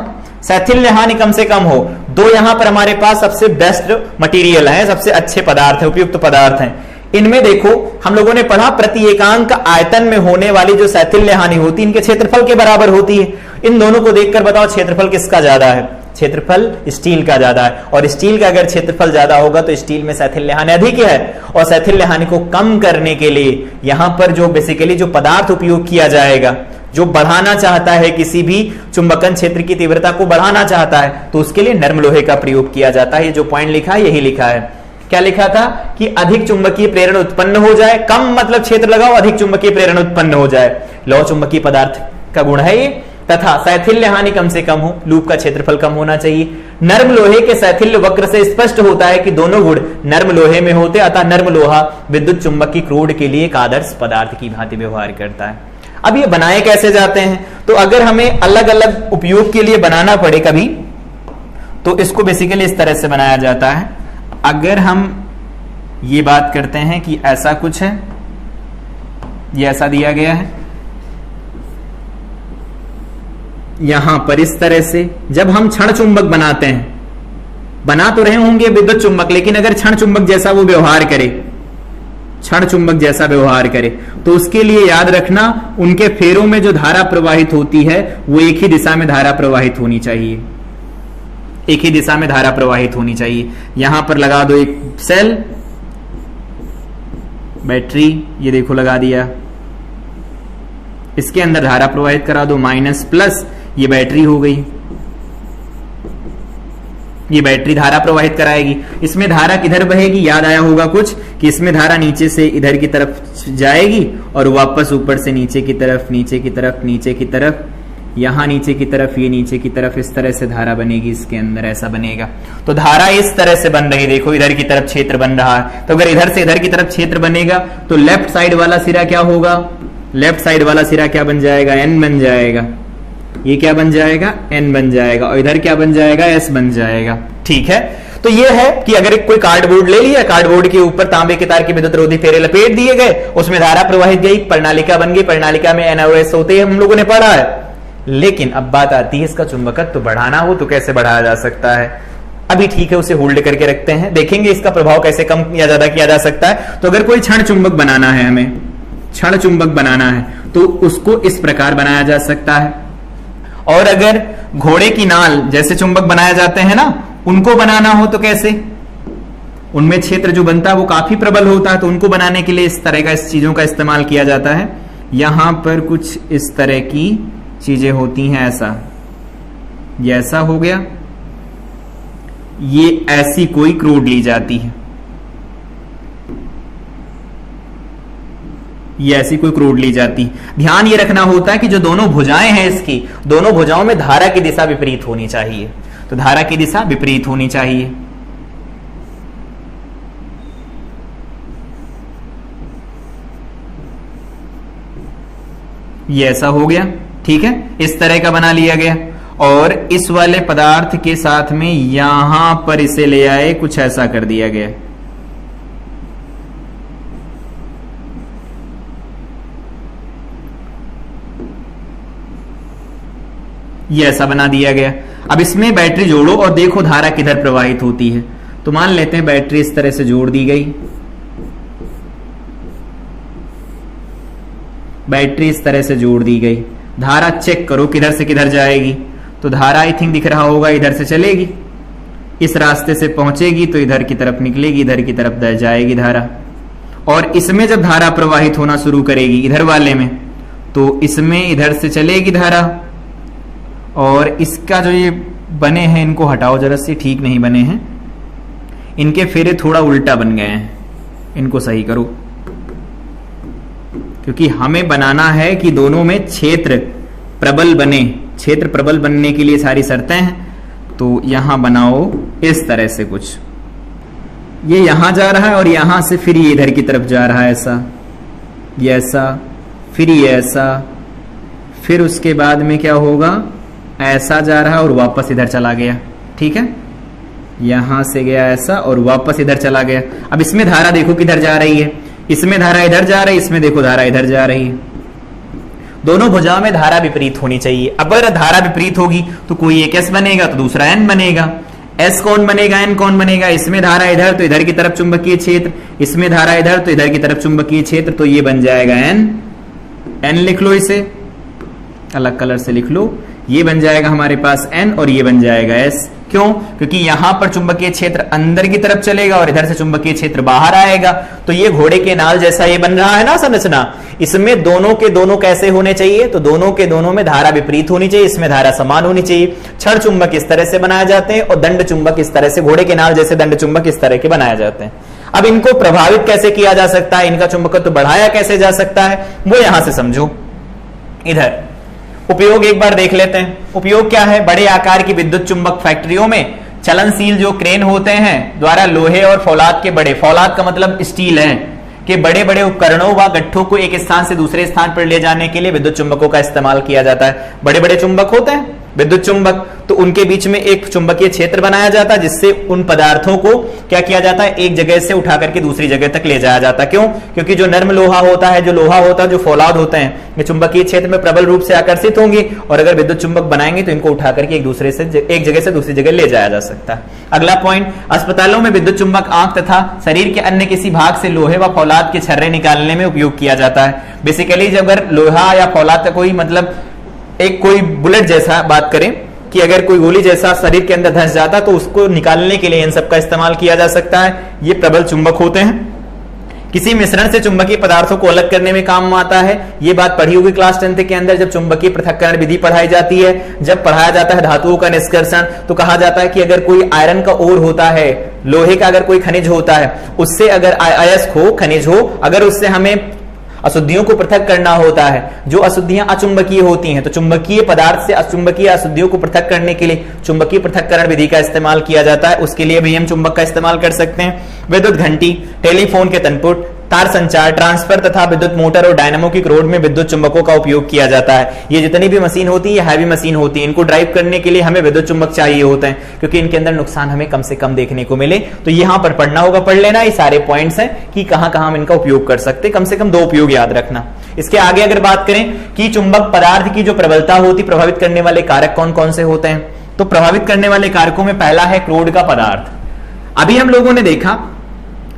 S1: शैथिल्य हानि कम से कम हो। दो यहां पर हमारे पास सबसे बेस्ट मटेरियल है, सबसे अच्छे पदार्थ है, उपयुक्त पदार्थ हैं। इनमें देखो हम लोगों ने पढ़ा प्रति एकांक आयतन में होने वाली जो शैथिल्य हानि होती है इनके क्षेत्रफल के बराबर होती है। इन दोनों को देखकर बताओ क्षेत्रफल किसका ज्यादा है, क्षेत्रफल स्टील का ज्यादा है। और स्टील का अगर क्षेत्रफल ज्यादा होगा तो स्टील में शैथिल्य हानि अधिक है। और शैथिल्य हानि को कम करने के लिए यहां पर जो बेसिकली जो पदार्थ उपयोग किया जाएगा, जो बढ़ाना चाहता है किसी भी चुंबकन क्षेत्र की तीव्रता को बढ़ाना चाहता है, तो उसके लिए नर्म लोहे का प्रयोग किया जाता है। ये जो पॉइंट लिखा है यही लिखा है। क्या लिखा था कि अधिक चुंबकीय प्रेरण उत्पन्न हो जाए, कम मतलब क्षेत्र लगाओ, अधिक चुंबकीय प्रेरण उत्पन्न हो जाए। लौह चुंबकीय पदार्थ का गुण है ये। तथा शैथिल्य हानि कम से कम हो, लूप का क्षेत्रफल कम होना चाहिए। नर्म लोहे के शैथिल्य वक्र से स्पष्ट होता है कि दोनों गुण नर्म लोहे में होते, अतः नर्म लोहा विद्युत चुंबकीय क्रोड के लिए एक आदर्श पदार्थ की भांति व्यवहार करता है। अब ये बनाए कैसे जाते हैं, तो अगर हमें अलग अलग उपयोग के लिए बनाना पड़े कभी, तो इसको बेसिकली इस तरह से बनाया जाता है। अगर हम ये बात करते हैं कि ऐसा कुछ है, ये ऐसा दिया गया है, यहां पर इस तरह से जब हम क्षण चुंबक बनाते हैं, बना तो रहे होंगे विद्युत चुंबक, लेकिन अगर क्षण चुंबक जैसा वो व्यवहार करे, क्षण चुंबक जैसा व्यवहार करे, तो उसके लिए याद रखना उनके फेरों में जो धारा प्रवाहित होती है वो एक ही दिशा में धारा प्रवाहित होनी चाहिए, एक ही दिशा में धारा प्रवाहित होनी चाहिए। यहां पर लगा दो एक सेल, बैटरी, ये देखो लगा दिया, इसके अंदर धारा प्रवाहित करा दो माइनस प्लस, ये बैटरी हो गई, ये बैटरी धारा प्रवाहित कराएगी। इसमें धारा किधर बहेगी, याद आया होगा कुछ कि इसमें धारा नीचे से इधर की तरफ जाएगी और वापस ऊपर से नीचे की तरफ, नीचे की तरफ, नीचे की तरफ, यहां नीचे की तरफ, ये नीचे की तरफ, इस तरह से धारा बनेगी इसके अंदर, ऐसा बनेगा। तो धारा इस तरह से बन रही, देखो इधर की तरफ क्षेत्र बन रहा है। तो अगर इधर से इधर की तरफ क्षेत्र बनेगा तो लेफ्ट साइड वाला सिरा क्या होगा, लेफ्ट साइड वाला सिरा क्या बन जाएगा, एन बन जाएगा। ये क्या बन जाएगा, एन बन जाएगा। और इधर क्या बन जाएगा, एस बन जाएगा। ठीक है, तो ये है कि अगर कोई कार्डबोर्ड ले लिया, कार्डबोर्ड के ऊपर तांबे के तार के विद्युत रोधी फेरे लपेट दिए गए, उसमें धारा प्रवाहित गई, प्रणालिका बन गई, प्रणालिका में एन और एस होते हैं, हम लोगों ने पढ़ा है। लेकिन अब बात आती है इसका चुंबकत्व बढ़ाना हो तो कैसे बढ़ाया जा सकता है। अभी ठीक है, उसे होल्ड करके रखते हैं, देखेंगे इसका प्रभाव कैसे कम या ज्यादा किया जा सकता है। तो अगर कोई क्षण चुंबक बनाना है, हमें क्षण चुंबक बनाना है, तो उसको इस प्रकार बनाया जा सकता है। और अगर घोड़े की नाल जैसे चुंबक बनाए जाते हैं ना, उनको बनाना हो तो कैसे, उनमें क्षेत्र जो बनता है वो काफी प्रबल होता है, तो उनको बनाने के लिए इस तरह का इस चीजों का इस्तेमाल किया जाता है। यहां पर कुछ इस तरह की चीजें होती हैं, ऐसा, ये ऐसा हो गया, ये ऐसी कोई क्रोड ली जाती है, ये ऐसी कोई क्रोड ली जाती। ध्यान ये रखना होता है कि जो दोनों भुजाएं हैं इसकी, दोनों भुजाओं में धारा की दिशा विपरीत होनी चाहिए। तो धारा की दिशा विपरीत होनी चाहिए। ये ऐसा हो गया, ठीक है, इस तरह का बना लिया गया। और इस वाले पदार्थ के साथ में यहां पर इसे ले आए, कुछ ऐसा कर दिया गया। ये ऐसा बना दिया गया। अब इसमें बैटरी जोड़ो और देखो धारा किधर प्रवाहित होती है। तो मान लेते हैं बैटरी इस तरह से जोड़ दी गई, बैटरी इस तरह से जोड़ दी गई। धारा चेक करो किधर से किधर जाएगी, तो धारा आई थिंक दिख रहा होगा इधर से चलेगी, इस रास्ते से पहुंचेगी तो इधर की तरफ निकलेगी, इधर की तरफ जाएगी धारा, और इसमें जब धारा प्रवाहित होना शुरू करेगी इधर वाले में, तो इसमें इधर से चलेगी धारा, और इसका जो ये बने हैं, इनको हटाओ जरा से, ठीक नहीं बने हैं, इनके फेरे थोड़ा उल्टा बन गए हैं, इनको सही करो, क्योंकि हमें बनाना है कि दोनों में क्षेत्र प्रबल बने। क्षेत्र प्रबल बनने के लिए सारी शर्तें हैं, तो यहां बनाओ इस तरह से कुछ, ये यहां जा रहा है और यहां से फिर ये इधर की तरफ जा रहा है, ऐसा, ये ऐसा, फिर ये ऐसा, फिर उसके बाद में क्या होगा, ऐसा जा रहा है और वापस इधर चला गया। ठीक है, यहां से गया ऐसा और वापस इधर चला गया। अब इसमें धारा देखो किधर जा रही है, इसमें धारा इधर जा रही है, इसमें देखो धारा इधर जा रही है। दोनों भुजाओं में धारा विपरीत होनी चाहिए। अब अगर धारा विपरीत होगी तो कोई एक एस बनेगा तो दूसरा एन बनेगा। एस कौन बनेगा, एन कौन बनेगा? इसमें धारा इधर तो इधर की तरफ चुंबकीय क्षेत्र, इसमें धारा इधर तो इधर की तरफ चुंबकीय क्षेत्र, तो ये बन जाएगा एन। एन लिख लो, इसे अलग कलर से लिख लो, ये बन जाएगा हमारे पास एन और ये बन जाएगा एस। क्यों? क्योंकि यहां पर चुंबकीय क्षेत्र अंदर की तरफ चलेगा और इधर से चुंबकीय क्षेत्र बाहर आएगा, तो ये घोड़े के नाल जैसा ये बन रहा है ना संरचना। इसमें दोनों के दोनों कैसे होने चाहिए? तो दोनों के दोनों में धारा विपरीत होनी चाहिए, इसमें धारा समान होनी चाहिए। क्षण चुंबक इस तरह से बनाए जाते हैं और दंड चुंबक इस तरह से, घोड़े के नाल जैसे दंड चुंबक इस तरह के बनाए जाते हैं। अब इनको प्रभावित कैसे किया जा सकता है, इनका चुंबकत्व बढ़ाया कैसे जा सकता है, वो यहां से समझो। इधर उपयोग एक बार देख लेते हैं। उपयोग क्या है? बड़े आकार की विद्युत चुंबक फैक्ट्रियों में चलनशील जो क्रेन होते हैं द्वारा लोहे और फौलाद के बड़े, फौलाद का मतलब स्टील है, कि बड़े बड़े उपकरणों व गट्ठों को एक स्थान से दूसरे स्थान पर ले जाने के लिए विद्युत चुंबकों का इस्तेमाल किया जाता है। बड़े बड़े चुंबक होते हैं विद्युत चुंबक, तो उनके बीच में एक चुंबकीय क्षेत्र बनाया जाता है जिससे उन पदार्थों को क्या किया जाता है, एक जगह से उठा करके दूसरी जगह तक ले जाया जाता है। क्यों? क्योंकि जो नर्म लोहा होता है, जो लोहा होता है, जो फौलाद होते हैं, ये चुंबकीय क्षेत्र में प्रबल रूप से आकर्षित होंगे और अगर विद्युत चुंबक बनाएंगे तो इनको उठा करके एक दूसरे से, एक जगह से दूसरी जगह ले जाया जा सकता है। अगला पॉइंट, अस्पतालों में विद्युत चुंबक आंख तथा शरीर के अन्य किसी भाग से लोहे व फौलाद के छर्रे निकालने में उपयोग किया जाता है। बेसिकली जब अगर लोहा या फौलाद का कोई मतलब एक कोई बुलेट जैसा बात करें कि अगर कोई गोली जैसा शरीर के अंदर धंस जाता तो उसको निकालने के लिए इन सब का इस्तेमाल किया जा सकता है। ये प्रबल चुंबक होते हैं। किसी मिश्रण से चुंबकीय पदार्थों को अलग करने में काम आता है। ये बात पढ़ी होगी क्लास 10 के अंदर, जब चुंबकीय पृथक्करण विधि पढ़ाई जाती है, जब पढ़ाया जाता है धातुओं का निष्कर्षण, तो कहा जाता है कि अगर कोई आयरन का ओर होता है, लोहे का अगर कोई खनिज होता है, उससे अगर अयस्क हो, खनिज हो, अगर उससे हमें अशुद्धियों को पृथक करना होता है, जो अशुद्धियां अचुंबकीय होती हैं, तो चुंबकीय पदार्थ से अचुंबकीय अशुद्धियों को पृथक करने के लिए चुंबकीय पृथक्करण विधि का इस्तेमाल किया जाता है। उसके लिए भी हम चुंबक का इस्तेमाल कर सकते हैं। विद्युत घंटी, टेलीफोन के तनपुट, तार संचार, ट्रांसफर तथा विद्युत मोटर और डायनामो की रोड में विद्युत चुंबकों का उपयोग किया जाता है। ये जितनी भी मशीन होती है, हैवी मशीन होती है, इनको ड्राइव करने के लिए हमें विद्युत चुंबक चाहिए होते हैं, क्योंकि इनके अंदर नुकसान हमें कम से कम देखने को मिले। तो यहां पर पढ़ना होगा, पढ़ लेना, ये सारे पॉइंट्स हैं कि कहां कहां हम इनका उपयोग कर सकते हैं। कम से कम 2 उपयोग याद रखना। इसके आगे अगर बात करें कि चुंबक पदार्थ की जो प्रबलता होती, प्रभावित करने वाले कारक कौन कौन से होते हैं, तो प्रभावित करने वाले कारकों में पहला है क्रोड का पदार्थ। अभी हम लोगों ने देखा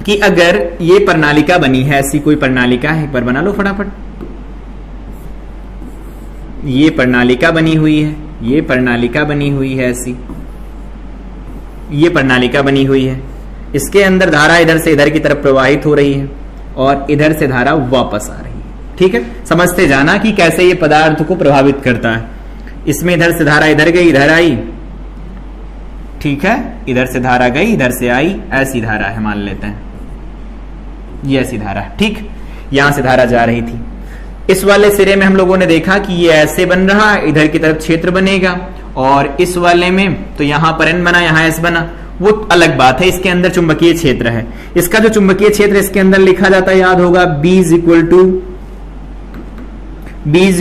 S1: कि अगर ये प्रणालिका बनी है, ऐसी कोई प्रणालिका है, एक बार बना लो फटाफट। ये प्रणालिका बनी हुई है, ये प्रणालिका बनी हुई है, ऐसी ये प्रणालिका बनी हुई है। इसके अंदर धारा इधर से इधर की तरफ प्रवाहित हो रही है और इधर से धारा वापस आ रही है। ठीक है, समझते जाना कि कैसे ये पदार्थ को प्रभावित करता है। इसमें इधर से धारा इधर गई, इधर आई, ठीक है, इधर से धारा गई, इधर से आई, ऐसी धारा है, मान लेते हैं ये ऐसी धारा है। ठीक, यहां से धारा जा रही थी। इस वाले सिरे में हम लोगों ने देखा कि ये ऐसे बन रहा है, इधर की तरफ क्षेत्र बनेगा, और इस वाले में तो यहां पर एन बना, यहां एस बना, वो अलग बात है। इसके अंदर चुंबकीय क्षेत्र है। इसका जो चुंबकीय क्षेत्र इसके अंदर लिखा जाता है, याद होगा, B is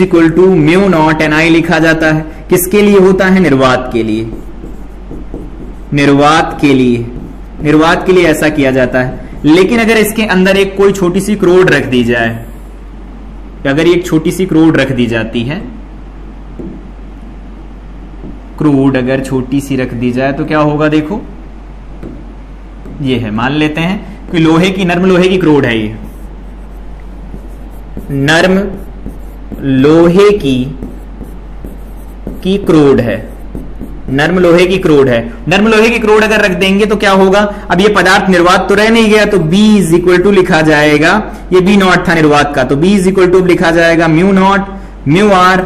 S1: equal to mu naught n I लिखा जाता है। किसके लिए होता है? निर्वात के लिए। निर्वात के लिए, निर्वात के लिए ऐसा किया जाता है। लेकिन अगर इसके अंदर एक कोई छोटी सी क्रोड रख दी जाए, अगर एक छोटी सी क्रोड रख दी जाती है, क्रोड अगर छोटी सी रख दी जाए तो क्या होगा? देखो ये है, मान लेते हैं कि लोहे की, नर्म लोहे की क्रोड है, ये नर्म लोहे की क्रोड है। नर्म लोहे की क्रोड है। नर्म लोहे की क्रोड अगर रख देंगे तो क्या होगा, अब ये पदार्थ निर्वात तो रह नहीं गया, तो B इज इक्वल टू लिखा जाएगा, ये B नॉट था निर्वात का, तो B इज इक्वल टू लिखा जाएगा mu naught mu R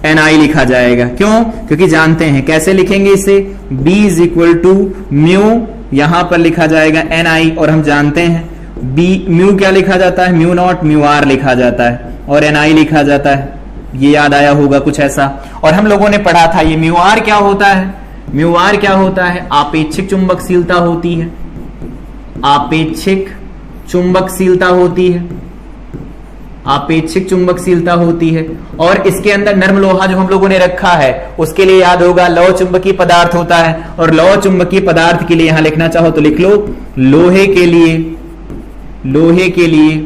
S1: Ni लिखा जाएगा। क्यों? क्योंकि जानते हैं कैसे लिखेंगे इसे, B is equal to mu, यहां पर लिखा जाएगा Ni, और हम जानते हैं B म्यू क्या लिखा जाता है, म्यू नॉट म्यू आर लिखा जाता है और Ni लिखा जाता है। ये याद आया होगा कुछ ऐसा। और हम लोगों ने पढ़ा था ये म्यू आर क्या होता है, म्यू आर क्या होता है, आपेक्षिक चुंबकशीलता होती है, आपेक्षिक चुंबकशीलता होती है, आपेक्षिक चुंबकशीलता होती है। और इसके अंदर नर्म लोहा जो हम लोगों ने रखा है उसके लिए याद होगा लौह चुंबकीय पदार्थ होता है, और लौह चुंबकीय पदार्थ के लिए यहां लिखना चाहो तो लिख लो, लोहे के लिए, लोहे के लिए,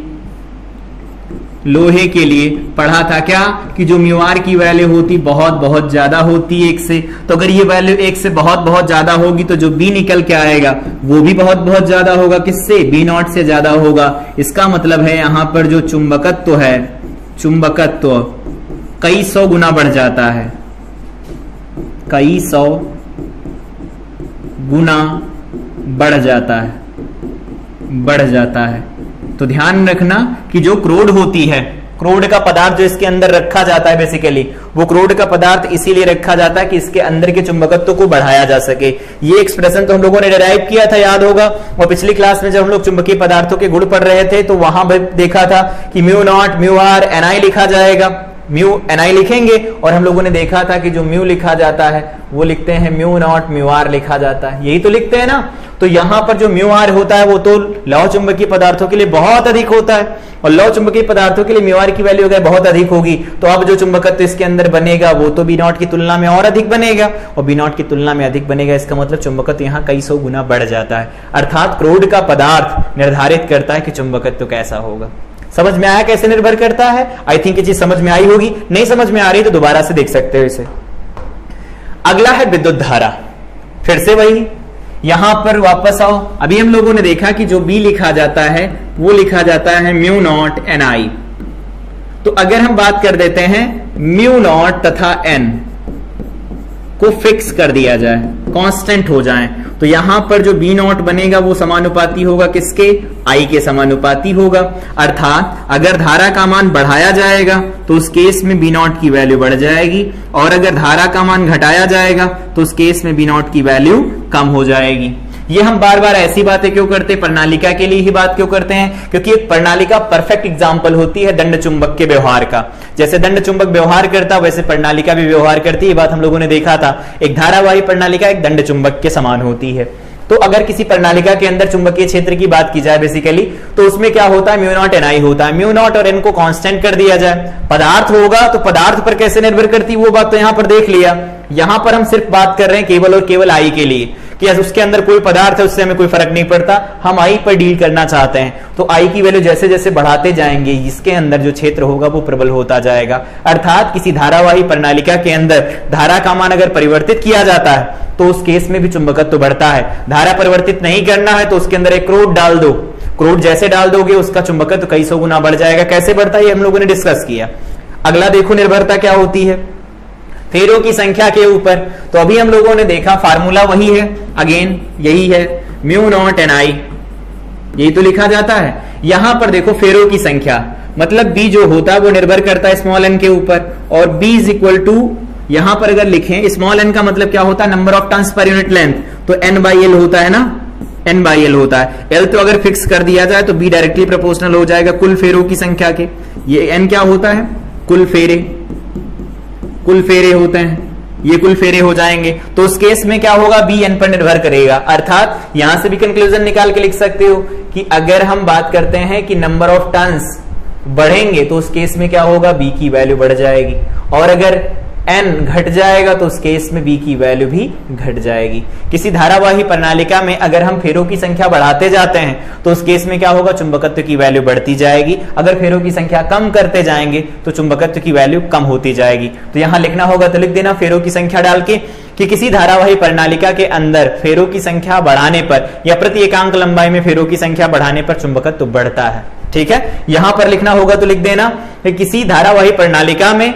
S1: लोहे के लिए पढ़ा था क्या कि जो म्यू आर की वैल्यू होती बहुत बहुत ज्यादा होती है 1 से, तो अगर ये वैल्यू 1 से बहुत बहुत ज्यादा होगी तो जो B निकल के आएगा वो भी बहुत बहुत ज्यादा होगा, किससे, B नॉट से ज्यादा होगा। इसका मतलब है यहां पर जो चुंबकत्व है, चुंबकत्व कई सौ गुना बढ़ जाता है, कई सौ गुना बढ़ जाता है, बढ़ जाता है। तो ध्यान रखना कि जो क्रोड होती है, क्रोड का पदार्थ जो इसके अंदर रखा जाता है, बेसिकली वो क्रोड का पदार्थ इसीलिए रखा जाता है कि इसके अंदर के चुंबकत्व को बढ़ाया जा सके। ये एक्सप्रेशन तो हम लोगों ने डिराइव किया था, याद होगा। और पिछली क्लास में जब हम लोग चुंबकीय पदार्थों के गुण पढ़ रहे थे तो वहां भी देखा था कि mu naught mu R Ni लिखा जाएगा, म्यू Ni लिखेंगे, और हम लोगों ने देखा था कि जो म्यू लिखा जाता है वो लिखते हैं म्यू नॉट म्यू आर लिखा जाता है, यही तो लिखते हैं ना। तो यहां पर जो म्यू आर होता है वो तो लौह चुंबकीय पदार्थों के लिए बहुत अधिक होता है, और लौह चुंबकीय पदार्थों के लिए म्यू आर की वैल्यू अगर बहुत अधिक होगी तो अब जो चुंबकत्व इसके अंदर बनेगा वो तो बी नॉट की तुलना में और अधिक बनेगा, और बी नॉट की तुलना में अधिक बनेगा, इसका मतलब चुंबकत्व यहाँ कई सौ गुना बढ़ जाता है। अर्थात क्रोड का पदार्थ निर्धारित करता है कि चुंबकत्व कैसा होगा। समझ में आया कैसे निर्भर करता है? आई थिंक ये चीज समझ में आई होगी। नहीं समझ में आ रही तो दोबारा से देख सकते हो इसे। अगला है विद्युत धारा। फिर से वही, यहां पर वापस आओ। अभी हम लोगों ने देखा कि जो B लिखा जाता है वो लिखा जाता है म्यू नॉट Ni। तो अगर हम बात कर देते हैं म्यू नॉट तथा N को फिक्स कर दिया जाए, कांस्टेंट हो जाए, तो यहां पर जो B नॉट बनेगा वो समानुपाती होगा किसके, I के समानुपाती होगा। अर्थात अगर धारा का मान बढ़ाया जाएगा तो उस केस में B नॉट की वैल्यू बढ़ जाएगी, और अगर धारा का मान घटाया जाएगा तो उस केस में B नॉट की वैल्यू कम हो जाएगी। ये हम बार बार ऐसी बातें क्यों करते हैं, प्रणालिका के लिए ही बात क्यों करते हैं, क्योंकि एक प्रणालिका परफेक्ट एग्जांपल होती है दंड चुंबक के व्यवहार का। जैसे दंड चुंबक व्यवहार करता वैसे प्रणालिका भी व्यवहार करती है, ये बात हम लोगों ने देखा था। एक धारावाही प्रणालिका एक दंड चुंबक के समान होती है। तो अगर किसी प्रणालिका के अंदर चुंबकीय क्षेत्र की बात की जाए बेसिकली, तो उसमें क्या होता है, म्यू नॉट Ni होता है। म्यू नॉट और N को कांस्टेंट कर दिया जाए। पदार्थ होगा तो पदार्थ पर कैसे निर्भर करती है वो बात तो यहां पर देख लिया। यहां पर हम सिर्फ बात कर रहे हैं केवल और केवल I के लिए, कि उसके अंदर कोई पदार्थ है उससे हमें कोई फर्क नहीं पड़ता, हम I पर डील करना चाहते हैं। तो I की वैल्यू जैसे जैसे बढ़ाते जाएंगे इसके अंदर जो क्षेत्र होगा वो प्रबल होता जाएगा। अर्थात किसी धारावाही प्रणालिका के अंदर धारा का मान अगर परिवर्तित किया जाता है तो उस केस में भी चुंबकत्व बढ़ता है। धारा परिवर्तित नहीं करना है तो उसके अंदर एक क्रोड डाल दो, क्रोड जैसे डाल दोगे उसका चुंबकत्व कई सौ गुना बढ़ जाएगा। कैसे बढ़ता है ये हम लोगों ने डिस्कस किया। अगला देखो निर्भरता क्या होती है, फेरों की संख्या के ऊपर। तो अभी हम लोगों ने देखा फार्मूला वही है, अगेन यही है, म्यू नॉट Ni, यही तो लिखा जाता है। यहां पर देखो फेरों की संख्या, मतलब B जो होता है वो निर्भर करता है स्मॉल n के ऊपर, और B इज इक्वल टू, यहां पर अगर लिखें स्मॉल n का मतलब क्या होता है, number of turns per unit length, तो N/L होता है ना, N/L होता है। L तो अगर फिक्स कर दिया जाए तो B डायरेक्टली प्रोपोर्शनल हो जाएगा कुल फेरों की संख्या के। ये N क्या होता है, कुल फेरे, कुल फेरे होते हैं, ये कुल फेरे हो जाएंगे। तो उस केस में क्या होगा, B N पर निर्भर करेगा। अर्थात यहां से भी कंक्लूजन निकाल के लिख सकते हो कि अगर हम बात करते हैं कि नंबर ऑफ टर्न्स बढ़ेंगे तो उस केस में क्या होगा, B की वैल्यू बढ़ जाएगी, और अगर N घट जाएगा तो उस केस में B की वैल्यू भी घट जाएगी। किसी धारावाही प्रणालिका में अगर हम फेरों की संख्या बढ़ाते जाते हैं तो उस केस में क्या होगा, चुंबकत्व की वैल्यू बढ़ती जाएगी। अगर फेरों की संख्या कम करते जाएंगे तो चुंबकत्व की वैल्यू कम होती जाएगी। तो यहां लिखना होगा तो लिख देना फेरों की संख्या डाल के कि किसी धारावाही प्रणालिका के अंदर फेरों की संख्या बढ़ाने पर या प्रति एकांक लंबाई में फेरों की संख्या बढ़ाने पर चुंबकत्व बढ़ता है। ठीक है, यहां पर लिखना होगा तो लिख देना कि किसी धारावाही प्रणालिका में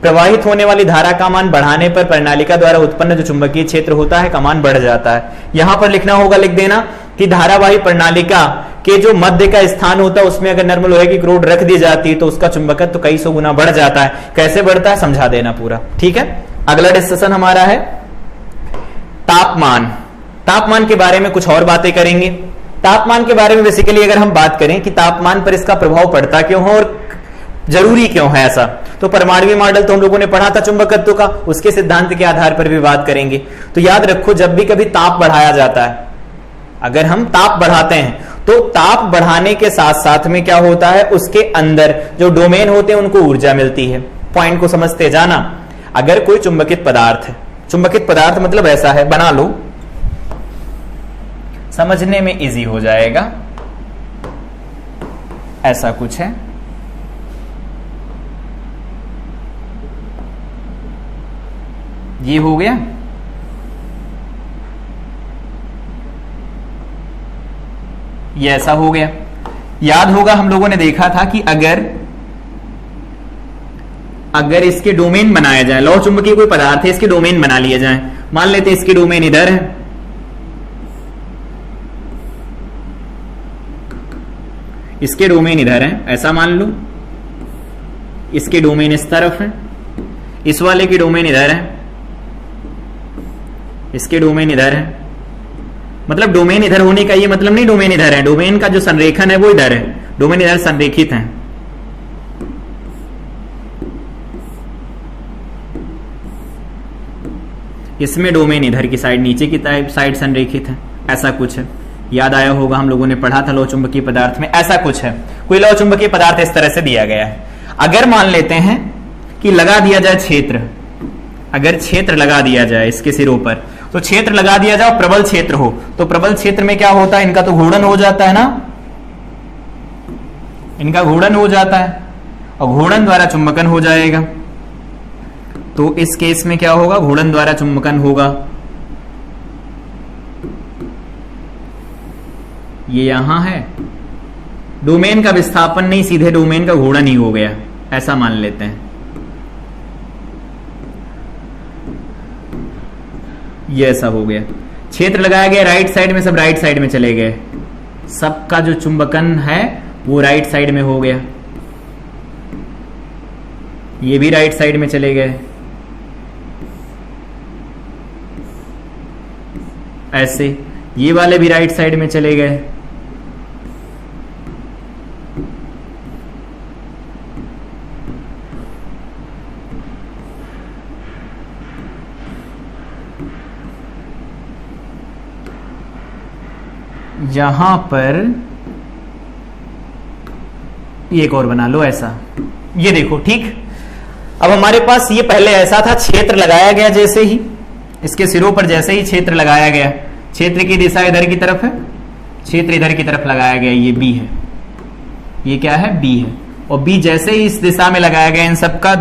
S1: प्रवाहित होने वाली धारा का मान बढ़ाने पर प्रणालिका द्वारा उत्पन्न जो चुंबकीय क्षेत्र होता है का मान बढ़ जाता है। यहां पर लिखना होगा, लिख देना कि धारावाही प्रणालिका के जो मध्य का स्थान होता है उसमें अगर नर्म लोहे की रोड रख दी जाती है तो उसका चुंबकत्व कई सौ गुना बढ़ जाता है। कैसे बढ़ता है समझा देना पूरा, ठीक है। अगला डिस्कशन हमारा है तापमान। तापमान के बारे में कुछ और बातें करेंगे। तापमान के बारे में बेसिकली अगर हम बात करें कि तापमान पर इसका प्रभाव पड़ता क्यों है और जरूरी क्यों है ऐसा, तो परमाणु मॉडल तो हम लोगों ने पढ़ा था चुंबकत्व का, उसके सिद्धांत के आधार पर भी बात करेंगे। तो याद रखो, जब भी कभी ताप बढ़ाया जाता है, अगर हम ताप बढ़ाते हैं तो ताप बढ़ाने के साथ साथ में क्या होता है, उसके अंदर जो डोमेन होते हैं उनको ऊर्जा मिलती है। पॉइंट को समझते जाना। अगर कोई चुंबकित पदार्थ है, चुंबकित पदार्थ मतलब ऐसा है, बना लो, समझने में इजी हो जाएगा। ऐसा कुछ है, ये हो गया। ये ऐसा हो गया। याद होगा हम लोगों ने देखा था कि अगर इसके डोमेन बनाया जाए, लौह चुंबकीय कोई पदार्थ है, इसके डोमेन बना लिए जाए। मान लेते हैं इसके डोमेन इधर है, इसके डोमेन इधर है, ऐसा मान लो। इसके डोमेन इस तरफ है, इस वाले की डोमेन इधर है, इसके डोमेन इधर है। मतलब डोमेन इधर होने का ये मतलब नहीं डोमेन इधर है, डोमेन का जो संरेखन है वो इधर है, डोमेन इधर संरेखित है। इसमें डोमेन इधर की साइड, नीचे की साइड संरेखित है। ऐसा कुछ है, याद आया होगा हम लोगों ने पढ़ा था लौह चुंबकीय पदार्थ में। ऐसा कुछ है, कोई लौह चुंबकीय पदार्थ इस तरह से दिया गया है। अगर मान लेते हैं कि लगा दिया जाए क्षेत्र, अगर क्षेत्र लगा दिया जाए इसके सिरों पर, तो क्षेत्र लगा दिया जाए, प्रबल क्षेत्र हो, तो प्रबल क्षेत्र में क्या होता है, इनका तो घूर्णन हो जाता है ना, इनका घूर्णन हो जाता है और घूर्णन द्वारा चुंबकन हो जाएगा। तो इस केस में क्या होगा, घूर्णन द्वारा चुंबकन होगा। ये यहां है, डोमेन का विस्थापन नहीं, सीधे डोमेन का घूर्णन ही हो गया, ऐसा मान लेते हैं। ये ऐसा हो गया, क्षेत्र लगाया गया राइट साइड में, सब राइट साइड में चले गए, सबका जो चुंबकन है वो राइट साइड में हो गया। ये भी राइट साइड में चले गए, ऐसे ये वाले भी राइट साइड में चले गए। यहां पर एक और बना लो ऐसा, ये देखो, ठीक। अब हमारे पास ये पहले ऐसा था, क्षेत्र लगाया गया, जैसे ही इसके सिरों पर जैसे ही क्षेत्र लगाया गया, क्षेत्र की दिशा इधर की तरफ है, क्षेत्र इधर की तरफ लगाया गया, ये बी है, ये क्या है, बी है। और बी जैसे ही इस दिशा में लगाया गया, इन सबका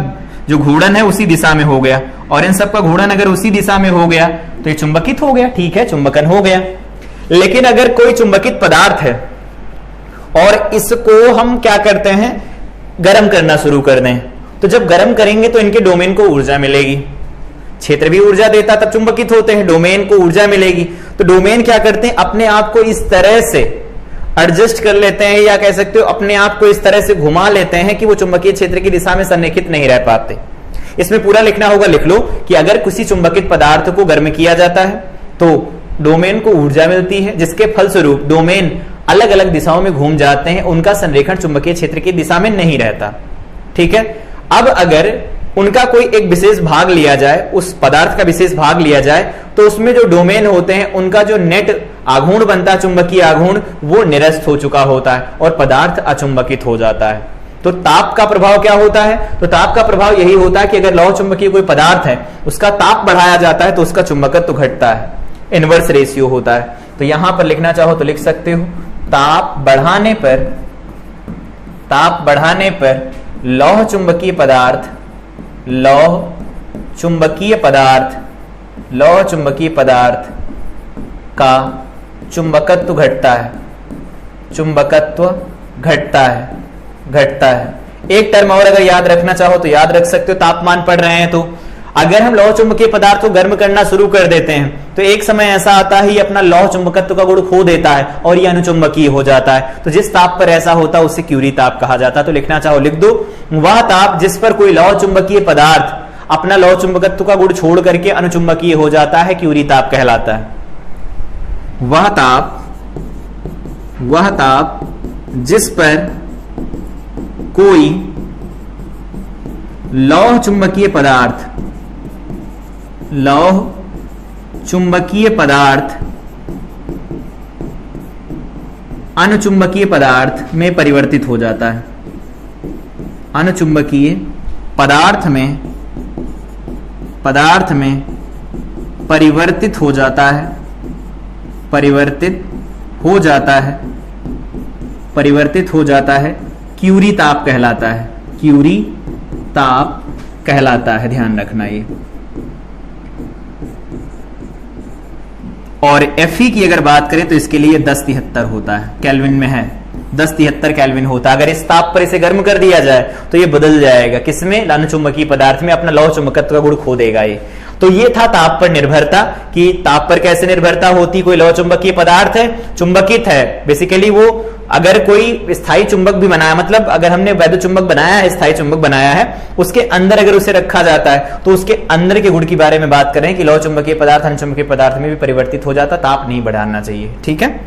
S1: जो घूर्णन है उसी दिशा में हो गया, और इन सबका घूर्णन अगर उसी दिशा में हो गया तो ये चुंबकित हो गया, ठीक है, चुंबकन हो गया। लेकिन अगर कोई चुंबकित पदार्थ है और इसको हम क्या करते हैं, गर्म करना शुरू कर दें, तो जब गर्म करेंगे तो इनके डोमेन को ऊर्जा मिलेगी। क्षेत्र भी ऊर्जा देता, तब चुंबकित होते हैं, डोमेन को ऊर्जा मिलेगी। तो डोमेन क्या करते हैं, अपने आप को इस तरह से एडजस्ट कर लेते हैं, या कह सकते हो अपने आप को इस तरह से घुमा लेते हैं कि वो चुंबकीय क्षेत्र की दिशा में संरेखित नहीं रह पाते। इसमें पूरा लिखना होगा, लिख लो कि अगर किसी चुंबकित पदार्थ को गर्म किया जाता है तो डोमेन को ऊर्जा मिलती है, जिसके फलस्वरूप डोमेन अलग अलग दिशाओं में घूम जाते हैं, उनका संरेखण चुंबकीय क्षेत्र की दिशा में नहीं रहता, ठीक है। अब अगर उनका कोई एक विशेष भाग लिया जाए, उस पदार्थ का विशेष भाग लिया जाए, तो उसमें जो डोमेन होते हैं उनका जो नेट आघूर्ण बनता है, चुंबकीय आघूर्ण, वो निरस्त हो चुका होता है और पदार्थ अचुंबकित हो जाता है। तो ताप का प्रभाव क्या होता है, तो ताप का प्रभाव यही होता है कि अगर लौह चुंबकीय कोई पदार्थ है, उसका ताप बढ़ाया जाता है तो उसका चुंबकत्व घटता है, इनवर्स रेशियो होता है। तो यहां पर लिखना चाहो तो लिख सकते हो, ताप बढ़ाने पर लौह चुंबकीय पदार्थ का चुंबकत्व घटता है, एक टर्म और अगर याद रखना चाहो तो याद रख सकते हो, तापमान पढ़ रहे हैं तो अगर हम लौह चुंबकीय पदार्थ को गर्म करना शुरू कर देते हैं तो एक समय ऐसा आता है ये अपना लौह चुंबकत्व का गुण खो देता है और ये अनुचुंबकीय हो जाता है। तो जिस ताप पर ऐसा होता है उसे क्यूरी ताप कहा जाता है। तो लिखना चाहो लिख दो, वह ताप जिस पर कोई लौह चुंबकीय पदार्थ अपना लौह चुंबकत्व का गुण छोड़ करके अनुचुंबकीय हो जाता है, क्यूरी ताप कहलाता है। वह ताप जिस पर कोई लौह चुंबकीय पदार्थ अनुचुंबकीय पदार्थ में परिवर्तित हो जाता है, अनुचुंबकीय पदार्थ में परिवर्तित हो जाता है, क्यूरी ताप कहलाता है, क्यूरी ताप कहलाता है, ध्यान रखना ये। और Fe की अगर बात करें तो इसके लिए 1073 होता है, केल्विन में है 1073 केल्विन होता है। अगर इस ताप पर इसे गर्म कर दिया जाए तो ये बदल जाएगा, किसमें? अनुचुंबकीय पदार्थ में, अपना लौह चुंबकत्व का गुण खो देगा ये। तो ये था ताप पर निर्भरता, कि ताप पर कैसे निर्भरता होती, कोई लौह चुंबकीय पदार्थ है, चुंबकित है, बेसिकली वो अगर कोई स्थायी चुंबक भी बनाया, मतलब अगर हमने वैद्युत चुंबक बनाया है, स्थायी चुंबक बनाया है, उसके अंदर अगर उसे रखा जाता है तो उसके अंदर के गुण के बारे में बात कर रहे हैं कि लौह चुंबकीय पदार्थ अनुचुंबकीय पदार्थ में भी परिवर्तित हो जाता, ताप नहीं बढ़ाना चाहिए, ठीक है।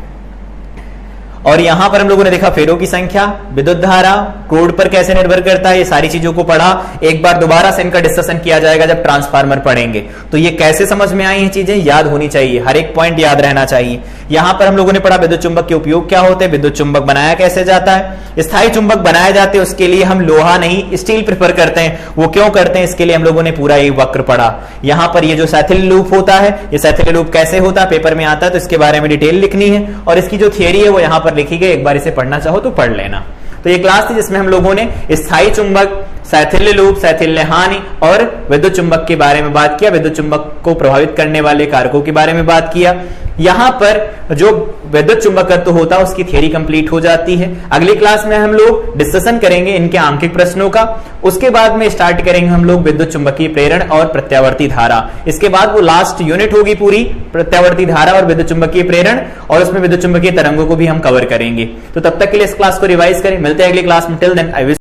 S1: और यहां पर हम लोगों ने देखा फेरों की संख्या, विद्युत धारा, कोड पर कैसे निर्भर करता है, ये सारी चीजों को पढ़ा। एक बार दोबारा से इनका डिस्कशन किया जाएगा जब ट्रांसफार्मर पढ़ेंगे। तो ये कैसे समझ में आई, ये चीजें याद होनी चाहिए, हर एक पॉइंट याद रहना चाहिए। यहां पर हम लोगों ने पढ़ा विद्युत चुंबक के उपयोग क्या होते हैं, विद्युत चुंबक बनाया कैसे जाता है, स्थायी चुंबक बनाए जाते हैं उसके लिए हम लोहा नहीं स्टील प्रेफर करते हैं। वो क्यों करते हैं, इसके लिए हम लोगों ने पूरा ये वक्र पढ़ा। यहां पर ये जो सैथिल लूप होता है, ये सैथिल लूप कैसे होता है, पेपर में आता है तो इसके बारे में डिटेल लिखनी है, और इसकी जो थियरी है वो यहां पर लिखी गई, एक बार इसे पढ़ना चाहो तो पढ़ लेना। तो ये क्लास थी जिसमें हम लोगों ने स्थायी चुंबक, सैथिल्य लूप, सैथिल्य हानि और विद्युत चुंबक के बारे में बात किया, विद्युत चुंबक को प्रभावित करने वाले कारकों के बारे में बात किया। यहां पर जो विद्युत चुंबकत्व होता है उसकी थ्योरी कंप्लीट हो जाती है। अगली क्लास में हम लोग डिस्कशन करेंगे इनके आंकिक प्रश्नों का, उसके बाद में स्टार्ट करेंगे हम लोग विद्युत चुंबकीय प्रेरण और प्रत्यावर्ती धारा। इसके बाद वो लास्ट यूनिट होगी पूरी प्रत्यावर्ती धारा और विद्युत चुंबकीय प्रेरण, और उसमें विद्युत चुंबकीय तरंगों को भी हम कवर करेंगे। तो तब तक के लिए इस क्लास को रिवाइज करें, मिलते हैं अगली क्लास में। Till then I wish